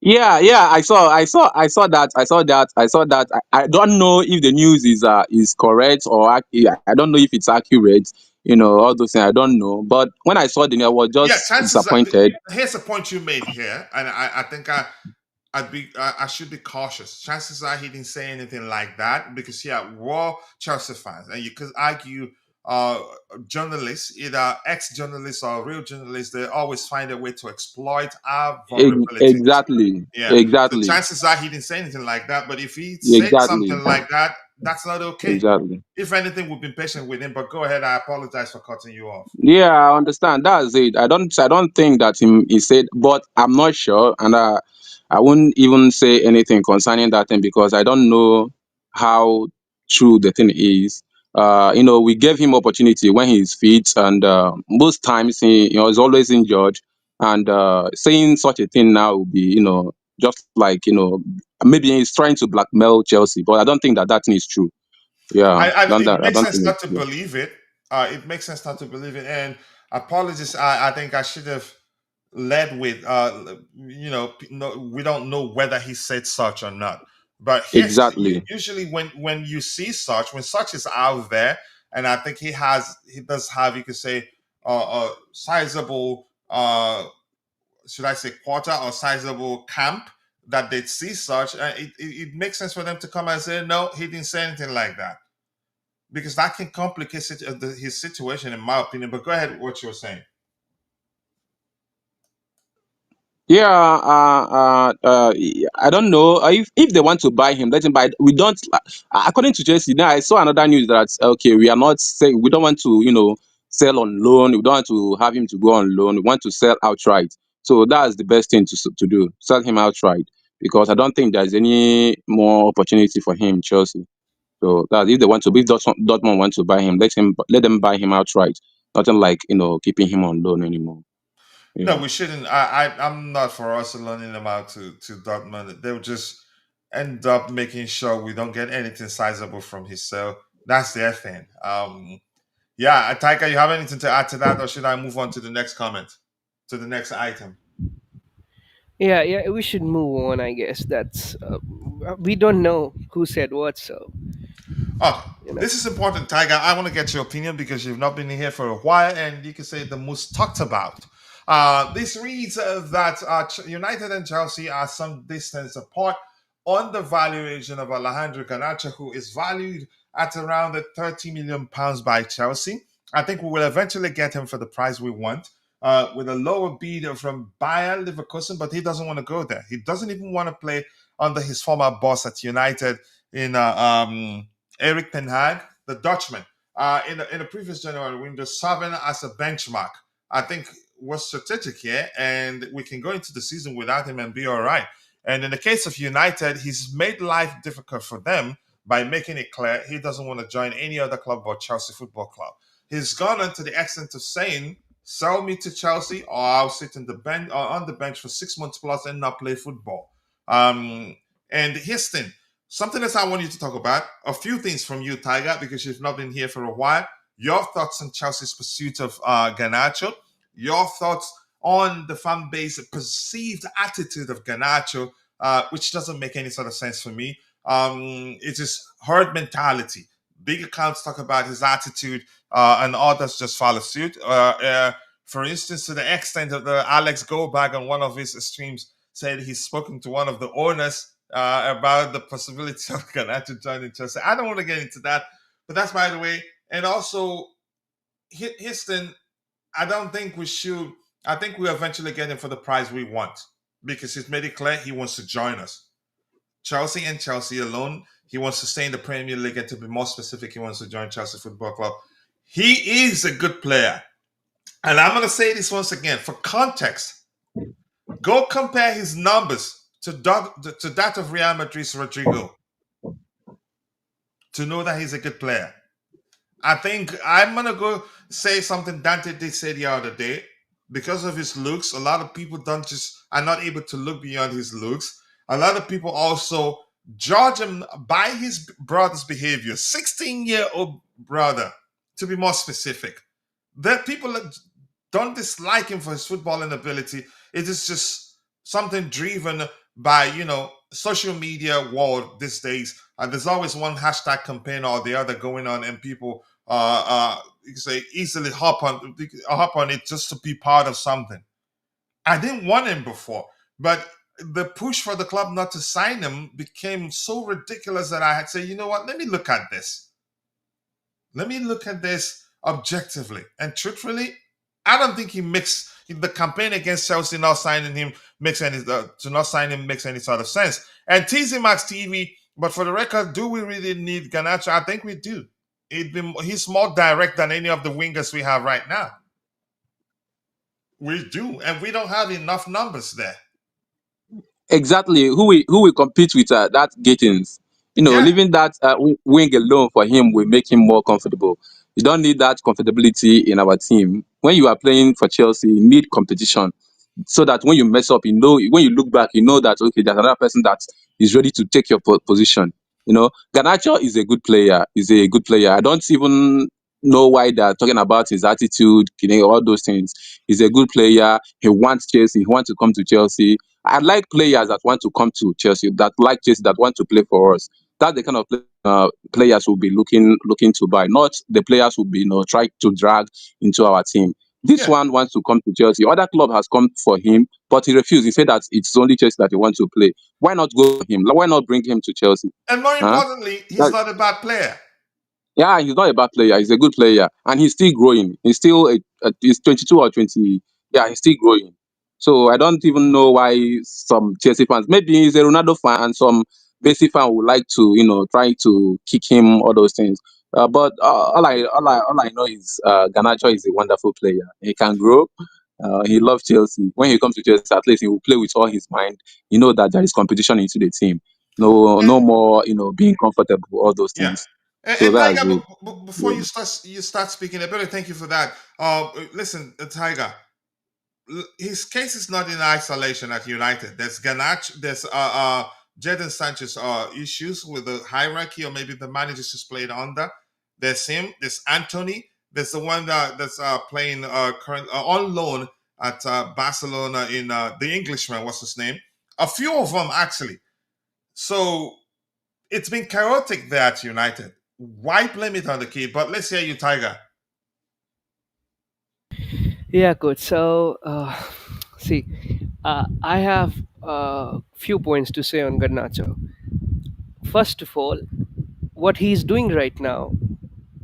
Yeah, yeah, I saw that. I don't know if the news is correct or yeah, I don't know if it's accurate. All those things I don't know. But when I saw the news, I was Yeah, just chances are. disappointed. Here's a point you made here, and I think I should be cautious. Chances are he didn't say anything like that because yeah, we're Chelsea fans, and you could argue uh, journalists, either ex-journalists or real journalists, they always find a way to exploit our vulnerabilities. Exactly, Yeah, so exactly, chances are he didn't say anything like that. But if he said exactly, something like that, that's not okay. exactly. If anything, we've been patient with him. But go ahead. I apologize for cutting you off. Yeah, I understand. That's it. I don't think that he said, but I'm not sure, and I wouldn't even say anything concerning that thing because I don't know how true the thing is. We gave him opportunity when he's fit, and most times he is always injured. And saying such a thing now would be, just like maybe he's trying to blackmail Chelsea, but I don't think that thing is true. Yeah, It I makes don't sense think not it's to true. believe it. It makes sense not to believe it. And apologies, I think I should have led with, no, we don't know whether he said such or not. But Exactly. usually when you see such, when such is out there, and I think he does have, you could say, a sizable, should I say, quarter or sizable camp that they see such, it makes sense for them to come and say, no, he didn't say anything like that because that can complicate his situation, in my opinion. But go ahead with what you were saying. Yeah, I don't know if they want to buy him. Let him buy. We don't. According to Chelsea, now I saw another news that okay, we are not saying we don't want to, sell on loan. We don't want to have him to go on loan. We want to sell outright. So that's the best thing to do. Sell him outright because I don't think there's any more opportunity for him in Chelsea. So that if they want to, if Dortmund want to buy him, let them buy him outright. Nothing like keeping him on loan anymore. No, Yeah. we shouldn't. I'm not for us loaning them out to Dortmund. They'll just end up making sure we don't get anything sizable from his sale. That's their thing. Yeah, Taika, you have anything to add to that, or should I move on to the next comment, to the next item? Yeah, yeah, we should move on. I guess that's we don't know who said what, so Oh, you know. this is important, Tiger. I want to get your opinion because you've not been here for a while, and you can say the most talked about. This reads that United and Chelsea are some distance apart on the valuation of Alejandro Garnacho, who is valued at around the £30 million by Chelsea. I think we will eventually get him for the price we want. with a lower bid from Bayer Leverkusen, but he doesn't want to go there. He doesn't even want to play under his former boss at United in Eric Ten Hag, the Dutchman. In the previous January window, serving as a benchmark, I think was strategic here, and we can go into the season without him and be all right. And in the case of United, he's made life difficult for them by making it clear he doesn't want to join any other club but Chelsea Football Club. He's gone on to the extent of saying, "Sell me to Chelsea, or I'll sit in the bench or on the bench for 6 months plus and not play football." Um, and here's the thing, something else I want you to talk about. A few things from you, Tiger, because you've not been here for a while. Your thoughts on Chelsea's pursuit of Garnacho. Your thoughts on the fan base perceived attitude of Garnacho, which doesn't make any sort of sense for me. It is herd mentality. Big accounts talk about his attitude, and others just follow suit. For instance, to the extent of the Alex Goldberg on one of his streams said he's spoken to one of the owners about the possibility of Garnacho joining Chelsea. I don't want to get into that, but that's by the way. And also, Houston, I don't think we should. I think we eventually get him for the price we want because he's made it clear he wants to join us. Chelsea and Chelsea alone. He wants to stay in the Premier League, and to be more specific, he wants to join Chelsea Football Club. He is a good player. And I'm going to say this once again for context. Go compare his numbers to that of Real Madrid's Rodrigo to know that he's a good player. I think I'm going to go say something Dante did say the other day. Because of his looks, a lot of people are not able to look beyond his looks. A lot of people also judge him by his brother's behavior. 16-year-old brother, to be more specific. That people don't dislike him for his footballing ability. It is just something driven by, social media world these days. And there's always one hashtag campaign or the other going on, and people you can say easily hop on it just to be part of something. I didn't want him before, but the push for the club not to sign him became so ridiculous that I had to say, you know what, let me look at this. Let me look at this objectively. And truthfully, I don't think he makes the campaign against Chelsea not signing him makes any to not sign him makes any sort of sense. And TZ Max TV, but for the record, do we really need Garnacho? I think we do. He's more direct than any of the wingers we have right now. We do, and we don't have enough numbers there. Exactly. Who will compete with that Gittins? Yeah, Leaving that wing alone for him will make him more comfortable. You don't need that comfortability in our team. When you are playing for Chelsea, you need competition so that when you mess up, when you look back, you know that okay, there's another person that is ready to take your position. Garnacho is a good player. Is a good player. I don't even know why they're talking about his attitude, all those things. He's a good player. He wants Chelsea. He wants to come to Chelsea. I like players that want to come to Chelsea, that like Chelsea, that want to play for us. That's the kind of players we'll be looking to buy, not the players who be trying to drag into our team. This yeah. one wants to come to Chelsea. Other club has come for him, but he refused. He said that it's only Chelsea that he wants to play. Why not go for him? Why not bring him to Chelsea? And more Huh? importantly, he's not a bad player. Yeah, he's not a bad player. He's a good player, and he's still growing. He's 22 or 20. Yeah, he's still growing. So I don't even know why some Chelsea fans, maybe he's a Ronaldo fan, and some Messi fan would like to, try to kick him, all those things. But all I know is Garnacho is a wonderful player. He can grow. He loves Chelsea. When he comes to Chelsea, at least he will play with all his mind. You know that there is competition into the team. No And more, being comfortable, all those yeah. things. So And that's Tiger, it. before Yeah. you start speaking, I better thank you for that. Listen, Tiger, his case is not in isolation at United. There's Ganache, there's Jadon Sanchez issues with the hierarchy, or maybe the managers just played under. There's him. There's Anthony. There's the one that's playing current on loan at Barcelona in the Englishman. What's his name? A few of them actually. So it's been chaotic there at United. Why blame it on the kid? But let's hear you, Tiger. Yeah, good. So, see, I have a few points to say on Garnacho. First of all, what he's doing right now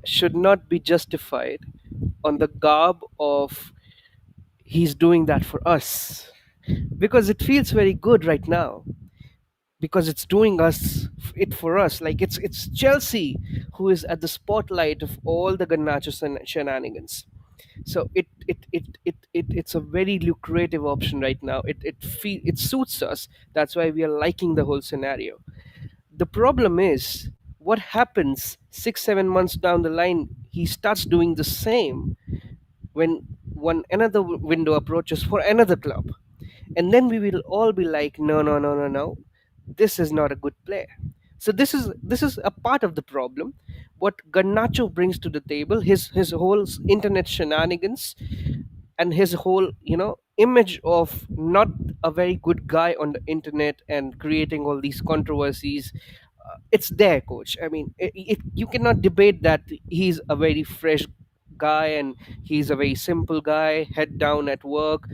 should not be justified on the garb of he's doing that for us because it feels very good right now, because it's doing us it for us. Like it's Chelsea who is at the spotlight of all the Garnacho shenanigans. So it's a very lucrative option right now. It suits us. That's why we are liking the whole scenario. The problem is, what happens 6 7 months down the line? He starts doing the same when one another window approaches for another club, and then we will all be like, no, no, no, no, no, this is not a good player. So this is a part of the problem. What Garnacho brings to the table, his whole internet shenanigans, and his whole image of not a very good guy on the internet and creating all these controversies, it's there, coach. I mean, you cannot debate that he's a very fresh guy and he's a very simple guy, head down at work,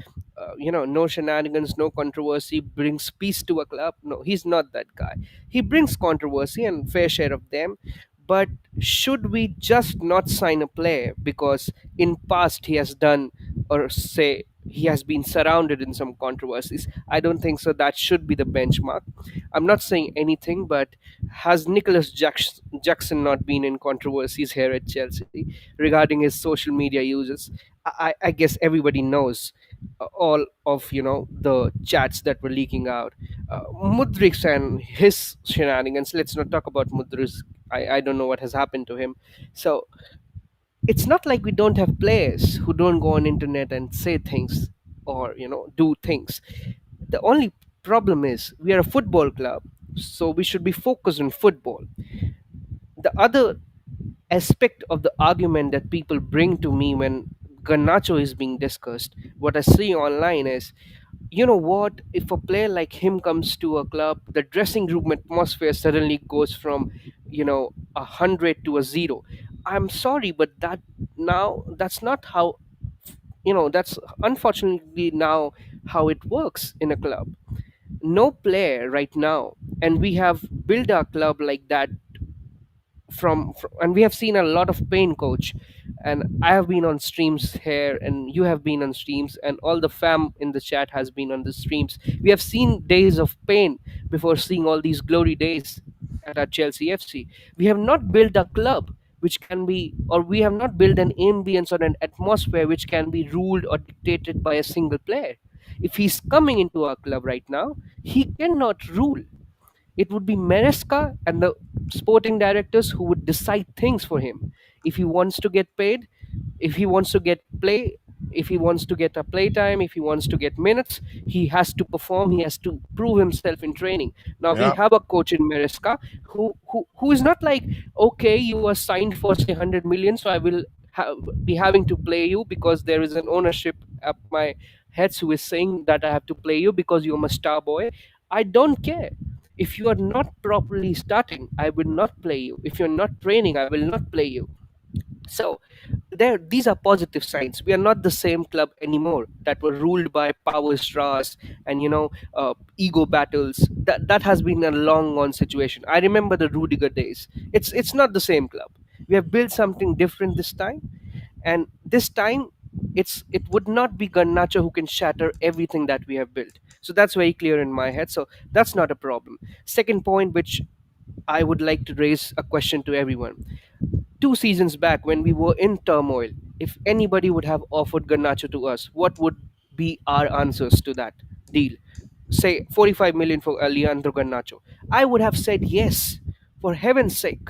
no shenanigans, no controversy, brings peace to a club. No, he's not that guy. He brings controversy and fair share of them. But should we just not sign a player because in past he has done, or say he has been surrounded in some controversies? I don't think so. That should be the benchmark. I'm not saying anything, but has Jackson not been in controversies here at Chelsea regarding his social media uses? I guess everybody knows all of the chats that were leaking out. Mudrik's and his shenanigans. Let's not talk about Mudrik's. I don't know what has happened to him. So it's not like we don't have players who don't go on internet and say things or do things. The only problem is we are a football club, so we should be focused on football. The other aspect of the argument that people bring to me when Garnacho is being discussed, what I see online is, you know what, if a player like him comes to a club, the dressing room atmosphere suddenly goes from 100 to a zero. I'm sorry, but that's not how, that's unfortunately now how it works in a club. No player right now, and we have built our club like that from, and we have seen a lot of pain, coach. And I have been on streams here, and you have been on streams, and all the fam in the chat has been on the streams. We have seen days of pain before seeing all these glory days at our Chelsea FC. We have not built a club which can be, or we have not built an ambience or an atmosphere which can be ruled or dictated by a single player. If he's coming into our club right now, he cannot rule. It would be Maresca and the sporting directors who would decide things for him. If he wants to get paid, if he wants to get play, if he wants to get a playtime, if he wants to get minutes, he has to perform. He has to prove himself in training. Now we Yeah. have a coach in Maresca who is not like, okay, you are signed for say 100 million, so I will be having to play you because there is an ownership at my heads who is saying that I have to play you because you're my star boy. I don't care. If you are not properly starting, I will not play you. If you're not training, I will not play you. So these are positive signs. We are not the same club anymore that were ruled by power straws and ego battles. That has been a long gone situation. I remember the Rudiger days. It's not the same club. We have built something different this time, and this time it would not be Garnacho who can shatter everything that we have built. So that's very clear in my head. So that's not a problem. Second point, which I would like to raise a question to everyone. 2 seasons back, when we were in turmoil, if anybody would have offered Garnacho to us, what would be our answers to that deal? Say 45 million for Alejandro Garnacho. I would have said yes, for heaven's sake.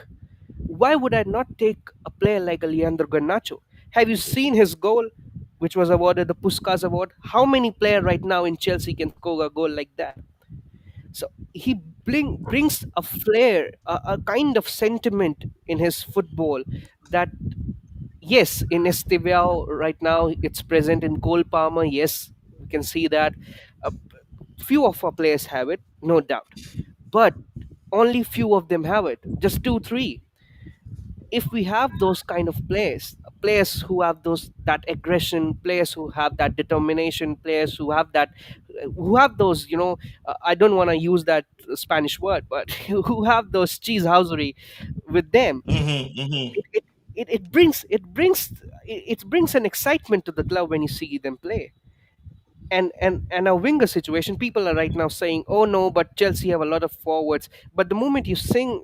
Why would I not take a player like Alejandro Garnacho? Have you seen his goal, which was awarded the Puskas Award? How many players right now in Chelsea can score a goal like that? So he brings a flair, a kind of sentiment in his football that, yes, in Estivao right now it's present in Cole Palmer. Yes, we can see that. A few of our players have it, no doubt, but only few of them have it. Just two, three. If we have those kind of players who have that aggression, players who have that determination, players who have those, I don't want to use that Spanish word, but who have those cheesehousery with them, Hmm. it, it, it brings an excitement to the club when you see them play. And a winger situation, people are right now saying, oh no, but Chelsea have a lot of forwards. But the moment you sell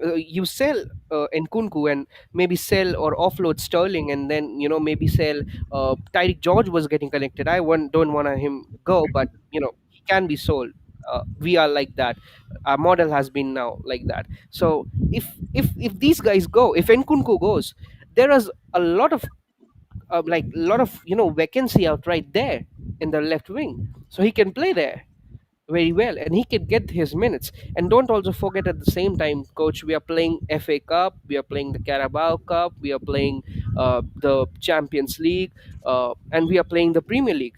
Nkunku, and maybe sell or offload Sterling, and then maybe sell Tyreek George was getting connected. Don't want him go, but he can be sold. We are like that. Our model has been now like that. So if these guys go, if Nkunku goes, there is a lot of vacancy out right there in the left wing, so he can play there very well, and he can get his minutes. And don't also forget, at the same time, coach, we are playing FA Cup, we are playing the Carabao Cup, we are playing the Champions League, and we are playing the Premier League.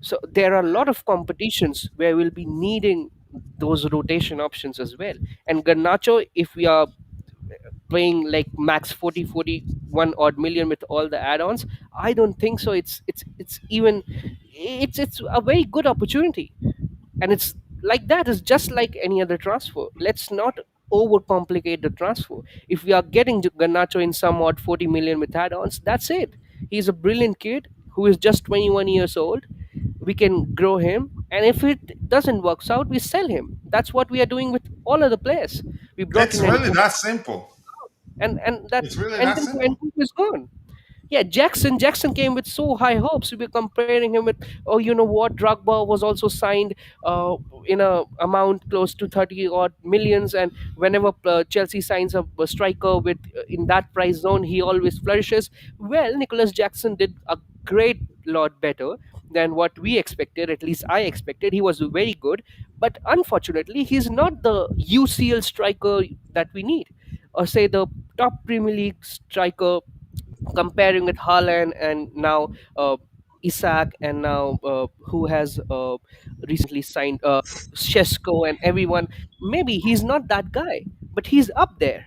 So there are a lot of competitions where we'll be needing those rotation options as well. And Garnacho, if we are paying like max 40, 41 odd million with all the add-ons, I don't think so. It's even it's a very good opportunity. And it's like that. It's just like any other transfer. Let's not overcomplicate the transfer. If we are getting Garnacho in some odd 40 million with add-ons, that's it. He's a brilliant kid who is just 21 years old. We can grow him, and if it doesn't works out, we sell him. That's what we are doing with all other players. We brought It's in really Nkunku, that simple. and that It's really that and then simple. Nkunku is gone. Yeah, Jackson came with so high hopes. We were comparing him with, oh, you know what? Drogba was also signed in a amount close to 30 odd millions, and whenever Chelsea signs a striker with in that price zone, he always flourishes. Well, Nicholas Jackson did a great lot better than what we expected. At least I expected. He was very good, but unfortunately, he's not the UCL striker that we need, or say the top Premier League striker, comparing with Haaland and now Isaac, and now who has recently signed Shesko and everyone. Maybe he's not that guy, but he's up there.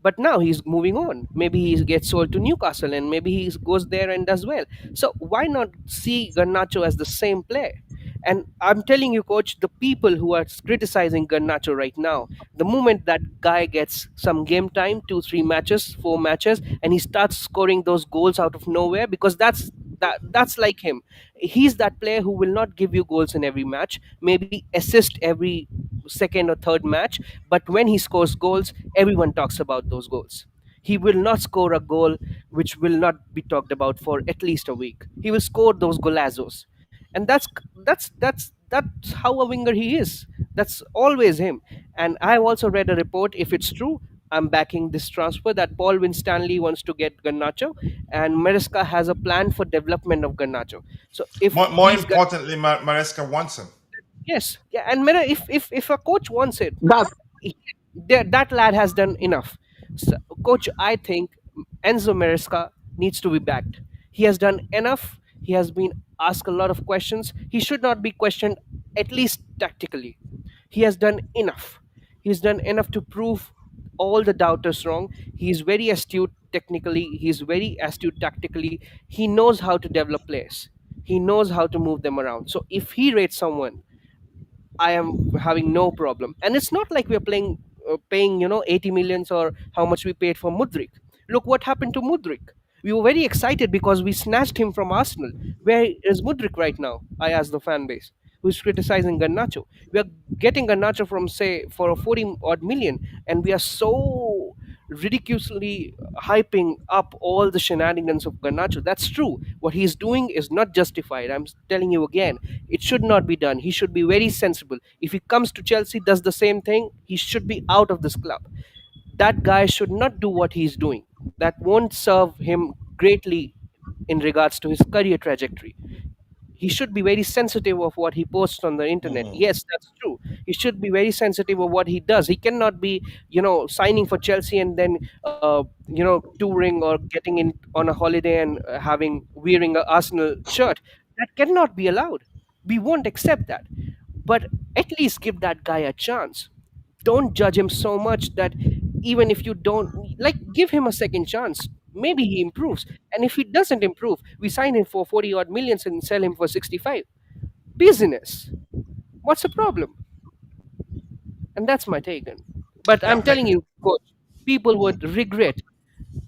But now he's moving on. Maybe he gets sold to Newcastle, and maybe he goes there and does well. So why not see Garnacho as the same player? And I'm telling you, coach, the people who are criticizing Garnacho right now, the moment that guy gets some game time, 2, 3 matches, 4 matches, and he starts scoring those goals out of nowhere, because that's like him. He's that player who will not give you goals in every match, maybe assist every second or third match, but when he scores goals, everyone talks about those goals. He will not score a goal which will not be talked about for at least a week. He will score those golazos, and that's how a winger he is. That's always him. And I've also read a report, if it's true, I'm backing this transfer, that Paul Winstanley wants to get Garnacho, and Maresca has a plan for development of Garnacho. So if More these guys, importantly, Maresca wants him. yes, yeah, and if a coach wants it, That's he, that lad has done enough. So, coach, I think Enzo Maresca needs to be backed. He has done enough. He has been asked a lot of questions. He should not be questioned, at least tactically. He has done enough. He's done enough to prove all the doubters wrong. He's very astute technically. He's very astute tactically. He knows how to develop players. He knows how to move them around. So if he rates someone, I am having no problem. And it's not like we're paying 80 millions, or how much we paid for Mudrik. Look what happened to Mudrik. We were very excited because we snatched him from Arsenal. Where is Mudrik right now? I asked the fan base, who's criticizing Garnacho. We are getting Garnacho from, say, for a 40 odd million, and we are so ridiculously hyping up all the shenanigans of Garnacho. That's true. What he's doing is not justified. I'm telling you again, it should not be done. He should be very sensible. If he comes to Chelsea, does the same thing, he should be out of this club. That guy should not do what he's doing. That won't serve him greatly in regards to his career trajectory. He should be very sensitive of what he posts on the internet. Mhm. Yes, that's true. He should be very sensitive of what he does. He cannot be, signing for Chelsea and then, touring or getting in on a holiday and having wearing a Arsenal shirt. That cannot be allowed. We won't accept that. But at least give that guy a chance. Don't judge him so much that even if you don't like, give him a second chance. Maybe he improves. And if he doesn't improve, we sign him for 40 odd millions and sell him for 65. Business. What's the problem? And that's my take on. But Yeah, I'm telling you, coach, people would regret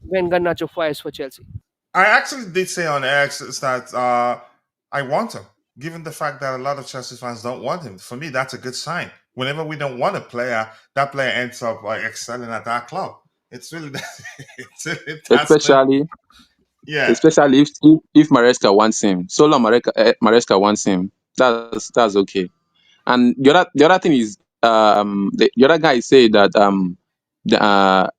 when Garnacho fires for Chelsea. I actually did say on X is that I want him. given the fact that a lot of Chelsea fans don't want him. For me, that's a good sign. Whenever we don't want a player, that player ends up excelling at our club. It's really that's been, especially yeah. especially if Maresca wants him. So long Maresca wants him. That's okay. And the other thing is the other guy said that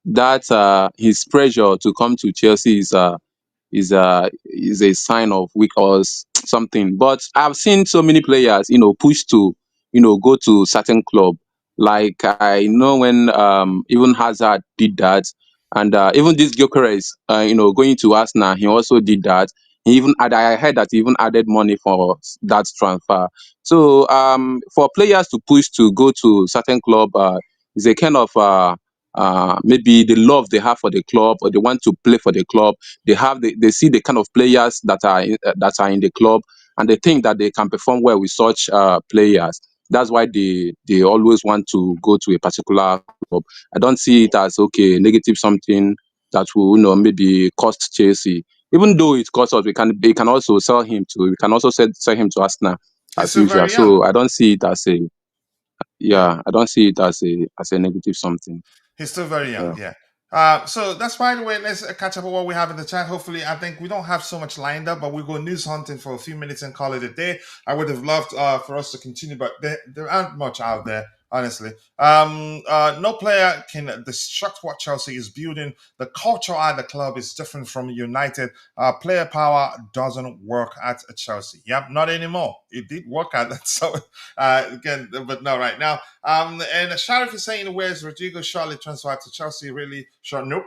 that his pressure to come to Chelsea is a sign of weak or something. But I've seen so many players, push to, go to certain club. Like I know when even Hazard did that, and even this Gyökeres, going to Arsenal, he also did that. I heard that he even added money for that transfer. So for players to push to go to certain club is a kind of maybe the love they have for the club, or they want to play for the club. They see the kind of players that are in the club, and they think that they can perform well with such players. That's why they always want to go to a particular club. I don't see it as okay negative something that will maybe cost Chelsea. Even though it costs us, we can also sell him to we can also sell him to Arsenal He's as still usual. very young. So I don't see it as a Yeah. yeah, I don't see it as a negative something. He's still very young, Yeah. yeah. So that's by the way. Let's catch up on what we have in the chat. Hopefully, I think we don't have so much lined up, but we'll go news hunting for a few minutes and call it a day. I would have loved for us to continue, but there aren't much out there, honestly. No player can destruct what Chelsea is building. The culture at the club is different from United. Player power doesn't work at Chelsea. Yep, not anymore. It did work at that. So again, but no, right now. And Sharif is saying, where's Rodrigo Charlotte transferred to Chelsea? Really? Sure. Nope.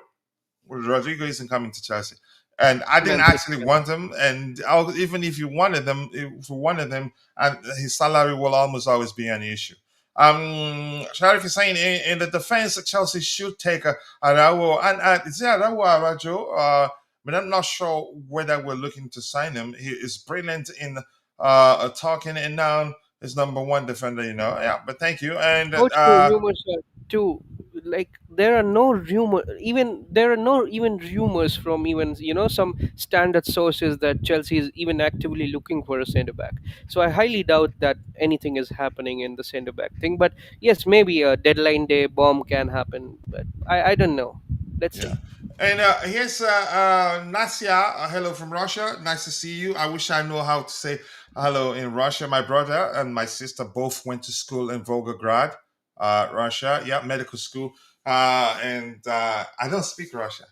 Rodrigo isn't coming to Chelsea. And I didn't Man City. actually want him. And even if you wanted them, if you wanted them, and his salary will almost always be an issue. Sharif is saying in the defense, Chelsea should take a Araujo. And is it Araujo Arajo? But I'm not sure whether we're looking to sign him. He is brilliant in talking, and now is number one defender, Yeah, but thank you. And Coach, the rumors are too, like there are no even rumors from even some standard sources that Chelsea is even actively looking for a centre back. So I highly doubt that anything is happening in the centre back thing. But yes, maybe a deadline day bomb can happen. But I don't know. Let's yeah. see. And here's Nasya. Hello from Russia. Nice to see you. I wish I knew how to say hello in Russia. My brother and my sister both went to school in Volgograd, Russia. Yeah, medical school. And I don't speak Russian.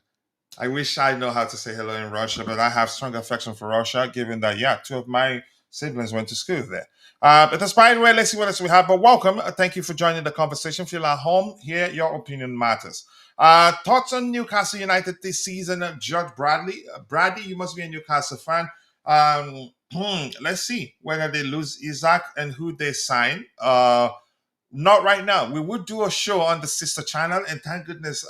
I wish I know how to say hello in Russia, but I have strong affection for Russia, given that, yeah, two of my siblings went to school there. But despite the way, let's see what else we have. But welcome. Thank you for joining the conversation. Feel at home here. Your opinion matters. Thoughts on Newcastle United this season, Judge Bradley? Bradley, you must be a Newcastle fan. Let's see whether they lose Isaac and who they sign. Not right now. We would do a show on the sister channel, and thank goodness,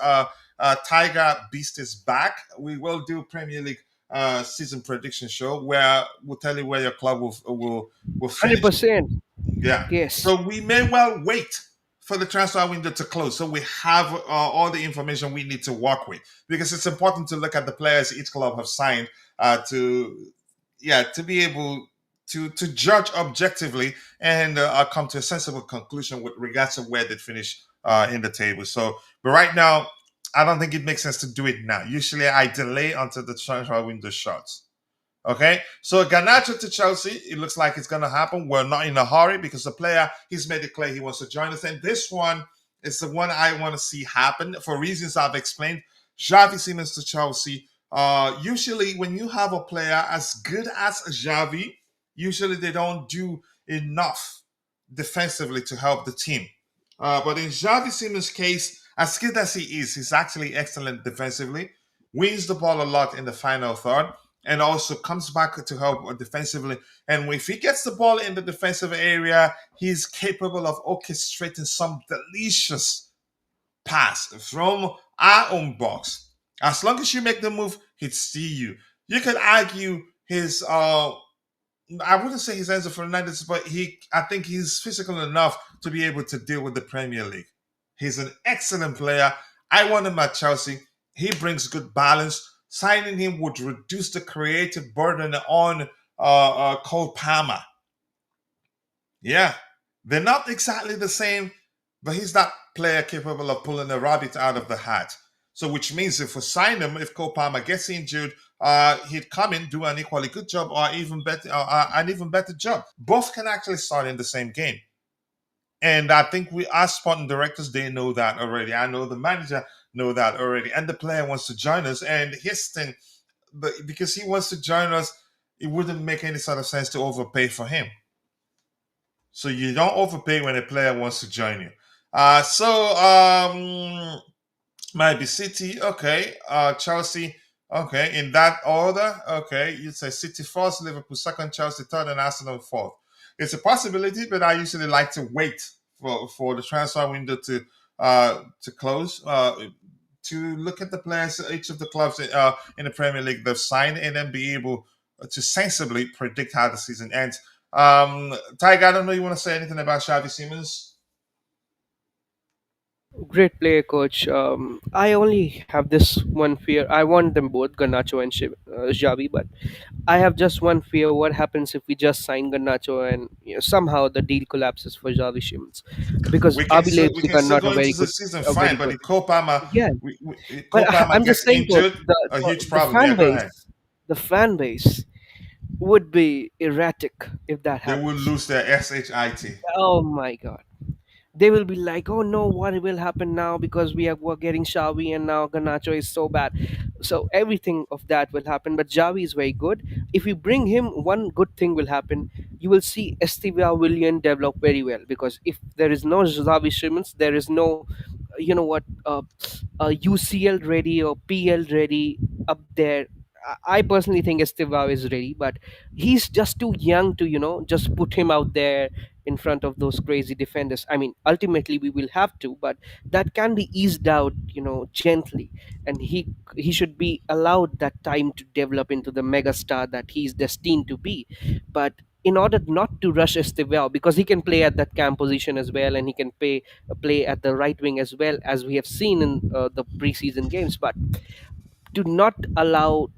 Tiger Beast is back. We will do Premier League season prediction show where we'll tell you where your club will Hundred finish. percent. Yeah. Yes. So we may well wait for the transfer window to close, so we have all the information we need to work with, because it's important to look at the players each club have signed to to be able to judge objectively and come to a sensible conclusion with regards to where they finish in the table. So, but right now, I don't think it makes sense to do it now. Usually, I delay until the transfer window shuts. Okay, so Garnacho to Chelsea, it looks like it's going to happen. We're not in a hurry because the player, he's made it clear he wants to join us. And this one is the one I want to see happen for reasons I've explained. Xavi Simons to Chelsea. Usually, when you have a player as good as Xavi, usually they don't do enough defensively to help the team. But in Xavi Simons' case, as good as he is, he's actually excellent defensively, wins the ball a lot in the final third, and also comes back to help defensively. And if he gets the ball in the defensive area, he's capable of orchestrating some delicious pass from our own box. As long as you make the move, he'd see you. You could argue his I wouldn't say he's Enzo Fernandez, but I think he's physical enough to be able to deal with the Premier League. He's an excellent player. I want him at Chelsea. He brings good balance. Signing him would reduce the creative burden on Cole Palmer. Yeah, they're not exactly the same, but he's that player capable of pulling a rabbit out of the hat. So, which means if we sign him, if Cole Palmer gets injured, he'd come in, do an equally good job, or even better, an even better job. Both can actually start in the same game, and I think we, as sporting directors, they know that already. I know the manager know that already, and the player wants to join us. And his thing, because he wants to join us, it wouldn't make any sort of sense to overpay for him. So you don't overpay when a player wants to join you. Might be City, okay. Chelsea, okay. In that order, okay. You say City first, Liverpool second, Chelsea third, and Arsenal fourth. It's a possibility, but I usually like to wait for the transfer window to close. To look at the players, each of the clubs in the Premier League they've signed, and then be able to sensibly predict how the season ends. Tiger, I don't know. You want to say anything about Xavi Simons? Great player, coach. I only have this one fear. I want them both, Garnacho and Xavi, but I have just one fear. What happens if we just sign Garnacho and somehow the deal collapses for Xavi Simons? Because RB We Leipzig can are still not go into the season a fine, very but good. if Kopama Yeah, but Kopama I'm just gets saying, coach, injured, a huge the problem. Yeah, fan go ahead. base, the fan base would be erratic if that They will happens. lose their shit. Oh my god. They will be like, "Oh no, what will happen now because we're getting Xavi and now Garnacho is so bad." So everything of that will happen. But Xavi is very good. If you bring him, one good thing will happen. You will see Estivia Willian develop very well because if there is no Xavi Simons, there is no, you know what, UCL ready or PL ready up there. I personally think Estivao is ready, but he's just too young to, just put him out there in front of those crazy defenders. I mean, ultimately we will have to, but that can be eased out, gently, and he should be allowed that time to develop into the mega star that he's destined to be. But in order not to rush Estevao, because he can play at that cam position as well, and he can play at the right wing as well, as we have seen in the preseason games, but do not allow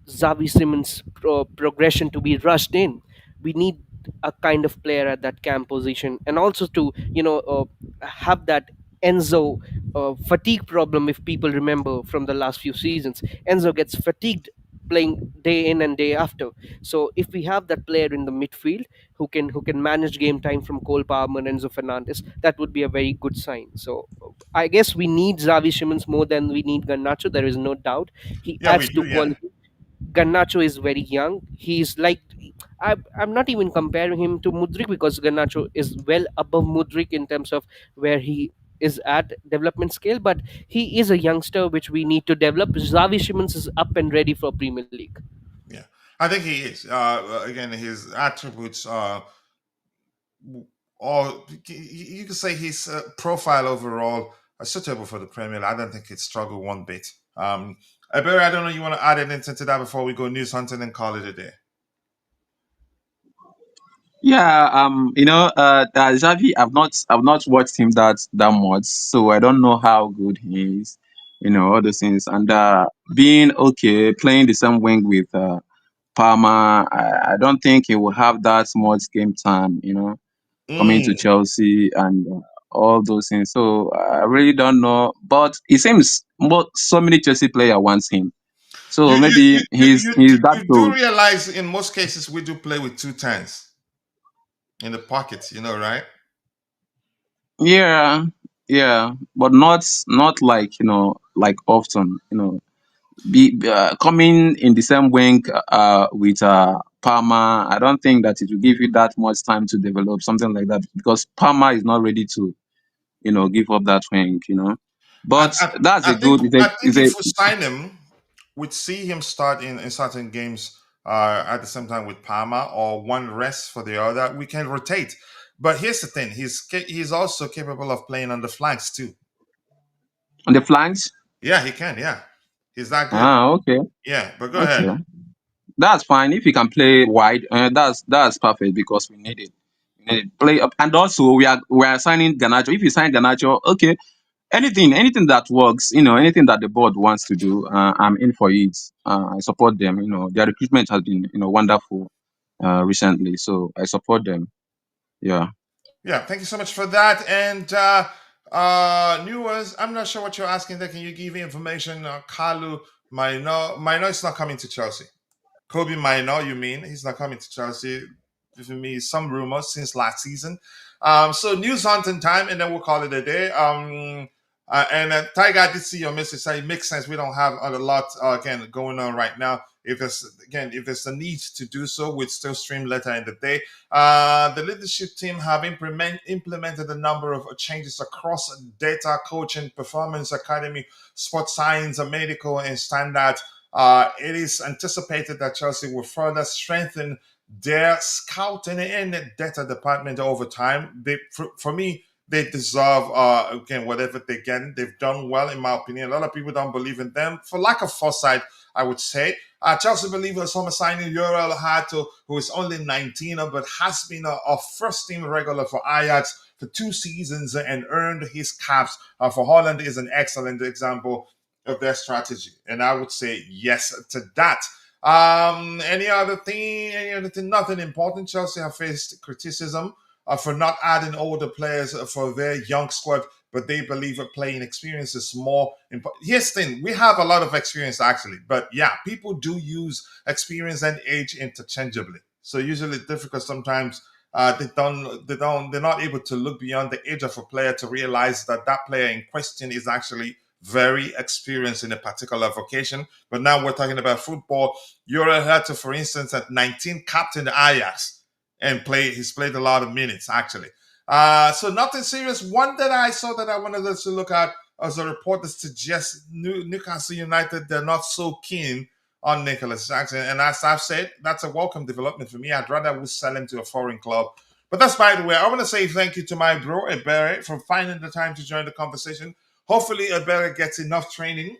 Xavi Simons' progression to be rushed in. We need a kind of player at that cam position, and also to have that Enzo fatigue problem. If people remember from the last few seasons, Enzo gets fatigued playing day in and day after. So if we have that player in the midfield who can manage game time from Cole Palmer and Enzo Fernandez, that would be a very good sign. So I guess we need Xavi Simons more than we need Garnacho. There is no doubt. He Yeah, we adds do. to Yeah, quality. Garnacho is very young. He's like, I'm not even comparing him to Mudrik because Garnacho is well above Mudrik in terms of where he is at development scale, but he is a youngster which we need to develop. Xavi Simons is up and ready for Premier League. yeah. I think he is. Again, his attributes are, or you could say his profile overall are suitable for the Premier League. I don't think he'd struggle one bit. Barry, I don't know. You want to add anything to that before we go news hunting and call it a day? Yeah, Xavi, I've not watched him that much, so I don't know how good he is. All those things, and being okay, playing the same wing with Palmer, I don't think he will have that much game time. Coming to Mm. Chelsea and all those things. So I really don't know, but it seems so many Chelsea player wants him. You, So you, maybe you, you, he's you, he's you that you do good. realize in most cases we do play with two tens in the pockets, right? Yeah, yeah, but not like like often. Be coming in the same wing with Palmer. I don't think that it will give you that much time to develop something like that because Palmer is not ready to give up that wing. I, But I, that's I a think good. I think Is a if we sign him, we'd see him start in certain games at the same time with Parma or one rest for the other. We can rotate. But here's the thing: he's also capable of playing on the flanks too. on the flanks. Yeah, he can. Yeah, he's that good. Ah, okay, Yeah, but go okay. ahead. That's fine. If you can play wide, that's perfect because we need it. We need it. Play up, and also we are signing Ganacho. If you sign Ganacho, okay, anything that works, anything that the board wants to do, I'm in for it. I support them. Their recruitment has been wonderful recently, so I support them. Yeah. Yeah, thank you so much for that. And new ones, I'm not sure what you're asking there. Can you give me information? Kalu Maino is not coming to Chelsea. Kobe Mino, you mean? He's not coming to Chelsea. For me, some rumors since last season. So news hunting time, and then we'll call it a day. And Tiger, I did see your message. So it makes sense. We don't have a lot again going on right now. If there's a need to do so, we'd still stream later in the day. The leadership team have implemented a number of changes across data, coaching, performance academy, sports science, medical, and standards. It is anticipated that Chelsea will further strengthen their scouting and data department over time. For me, they deserve again whatever they get. They've done well, in my opinion. A lot of people don't believe in them for lack of foresight, I would say. Chelsea believe summer signing Uriel Hato, who is only 19 but has been a first team regular for Ajax for 2 seasons and earned his caps for Holland, is an excellent example of their strategy. And I would say yes to that. Any other thing? Any other thing? Nothing important. Chelsea have faced criticism for not adding older players for their young squad, but they believe that playing experience is more important. Here's the thing: we have a lot of experience actually, but yeah, people do use experience and age interchangeably. So usually it's difficult sometimes. They're not able to look beyond the age of a player to realize that that player in question is actually very experienced in a particular vocation. But now we're talking about football. Uriel Herta, for instance, at 19, captained Ajax and he's played a lot of minutes, actually. So nothing serious. One that I saw that I wanted us to look at as a report that suggests Newcastle United, they're not so keen on Nicholas Jackson. And as I've said, that's a welcome development for me. I'd rather we sell him to a foreign club. But that's by the way. I want to say thank you to my bro, Ebere, for finding the time to join the conversation. Hopefully, Ebere gets enough training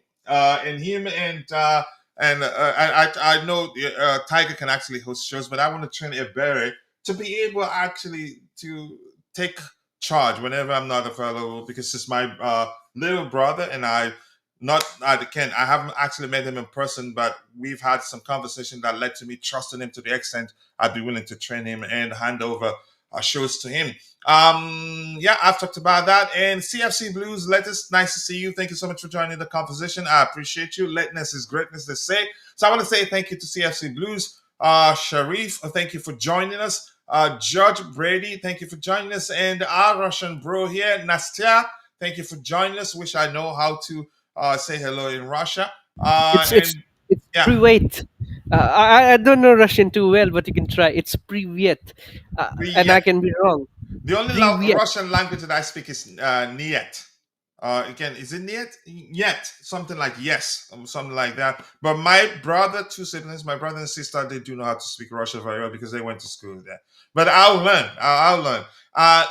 in him, and I know Tiger can actually host shows, but I want to train Ebere to be able actually to take charge whenever I'm not available, because it's my little brother, and I haven't actually met him in person, but we've had some conversation that led to me trusting him to the extent I'd be willing to train him and hand over shows to him. Yeah, I've talked about that. And CFC Blues, Lettuce, nice to see you. Thank you so much for joining the conversation. I appreciate you. Lateness is greatness, they say. So I want to say thank you to CFC Blues. Sharif, thank you for joining us. Judge Brady, thank you for joining us. And our Russian bro here, Nastya, thank you for joining us. Wish I know how to say hello in Russia. It's And it's it's yeah, privet. I don't know Russian too well, but you can try. It's privet, and I yeah. can be wrong. The only Privet. Russian language that I speak is Niet. Again, is it Niet? Yet, something like yes, something like that. But my brother, two siblings, my brother and sister, they do know how to speak Russian very well because they went to school there. But I'll learn. I'll learn.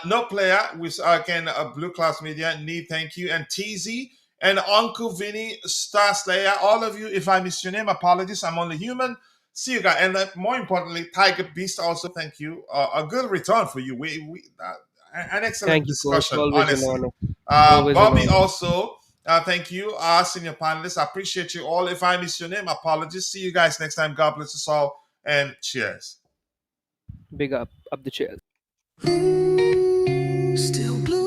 No player with again Blue Class Media. Need thank you, and TZ and Uncle Vinny, Star Slayer, all of you. If I miss your name, apologies. I'm only human. See you guys, and more importantly, Tiger Beast. Also, thank you. A good return for you. An excellent Thank you, coach. discussion, Always an honestly. honor. Always an Bobby, honor. also, thank you, our senior panelists. I appreciate you all. If I miss your name, apologies. See you guys next time. God bless us all, and cheers. Big up the chairs. Still blue.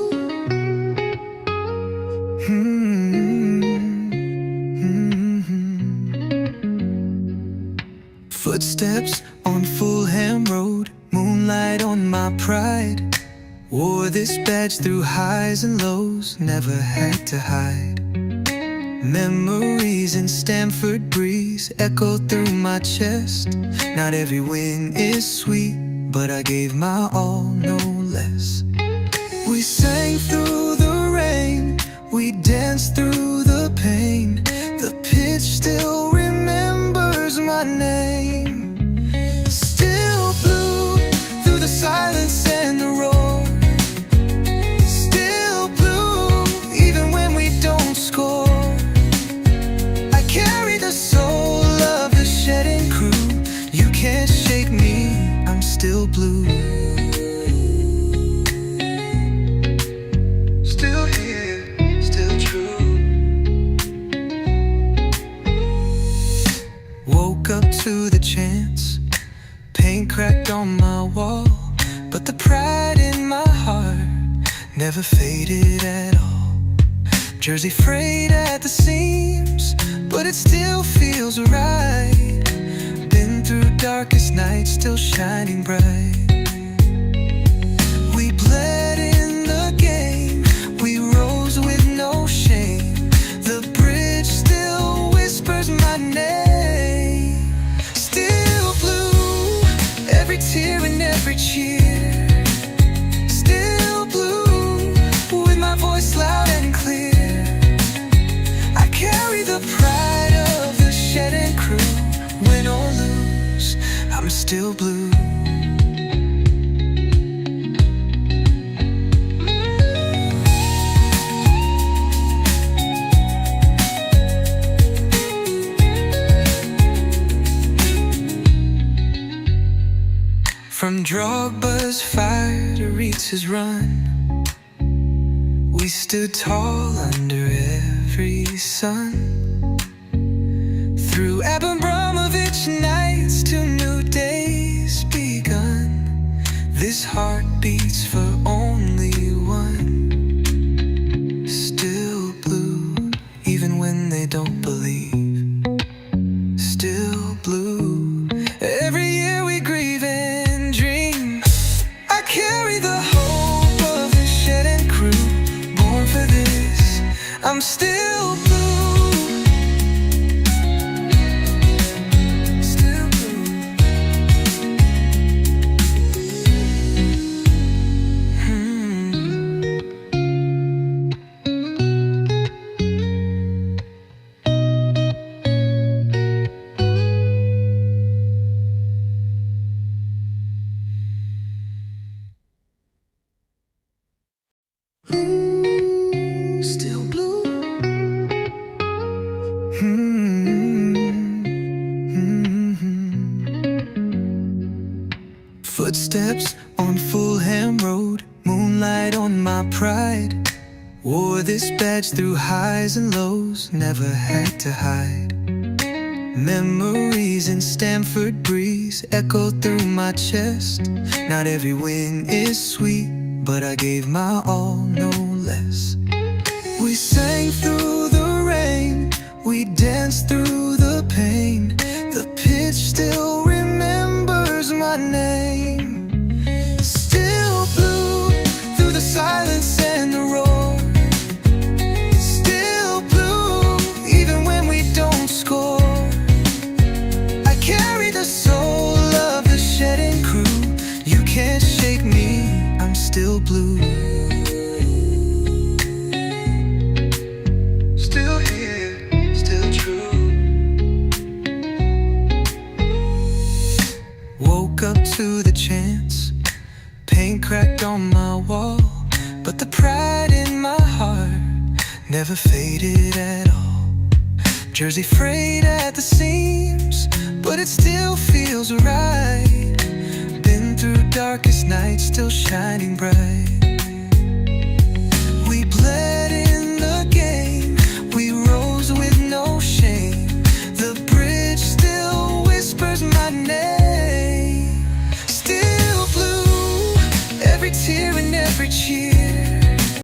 Footsteps on Fulham Road, moonlight on my pride. Wore this badge through highs and lows, never had to hide. Memories in Stamford breeze echo through my chest. Not every win is sweet, but I gave my all, no less. We sang through the rain, we danced through the pain. The pitch still remembers my name. Still blue through the silence and the roar. Still blue even when we don't score. I carry the soul of the shedding crew. You can't shake me, I'm still blue. Still here, still true. Woke up to the chance, paint cracked on my wall. but the pride in my heart never faded at all. Jersey frayed at the seams, but it still feels right. Been through darkest nights, still shining bright. We bled in the game, we rose with no shame. The bridge still whispers my name. Still blue, every tear and every cheer. Still blue, with my voice loud and clear. I carry the pride of the shed and crew. Win or lose, I'm still blue. From Drogba's fire to Ritz's run, we stood tall under every sun. Through Abramovich nights to new days begun, this heart beats for only one. Still blue, even when they don't believe. Still blue, every year we grieve and dream. I carry the hope of the shed and crew. Born for this, I'm still blue. Still blue. Still blue. Footsteps on Fulham Road, moonlight on my pride. Wore this badge through highs and lows, never had to hide. Memories in Stamford breeze echo through my chest. Not every win is sweet, but I gave my all, no less. We sang through the rain, we danced through the pain. The pitch still remembers my name. Still blue, through the silence and the roar. Still blue, even when we don't score. I carry the soul of the shed and crew. You can't shake me, I'm still blue. Still here, still true. Woke up to the chance, paint cracked on my wall, but the pride in my heart never faded at all. Jersey frayed at the seams, but it still feels right. Been through darkest nights, still shining bright.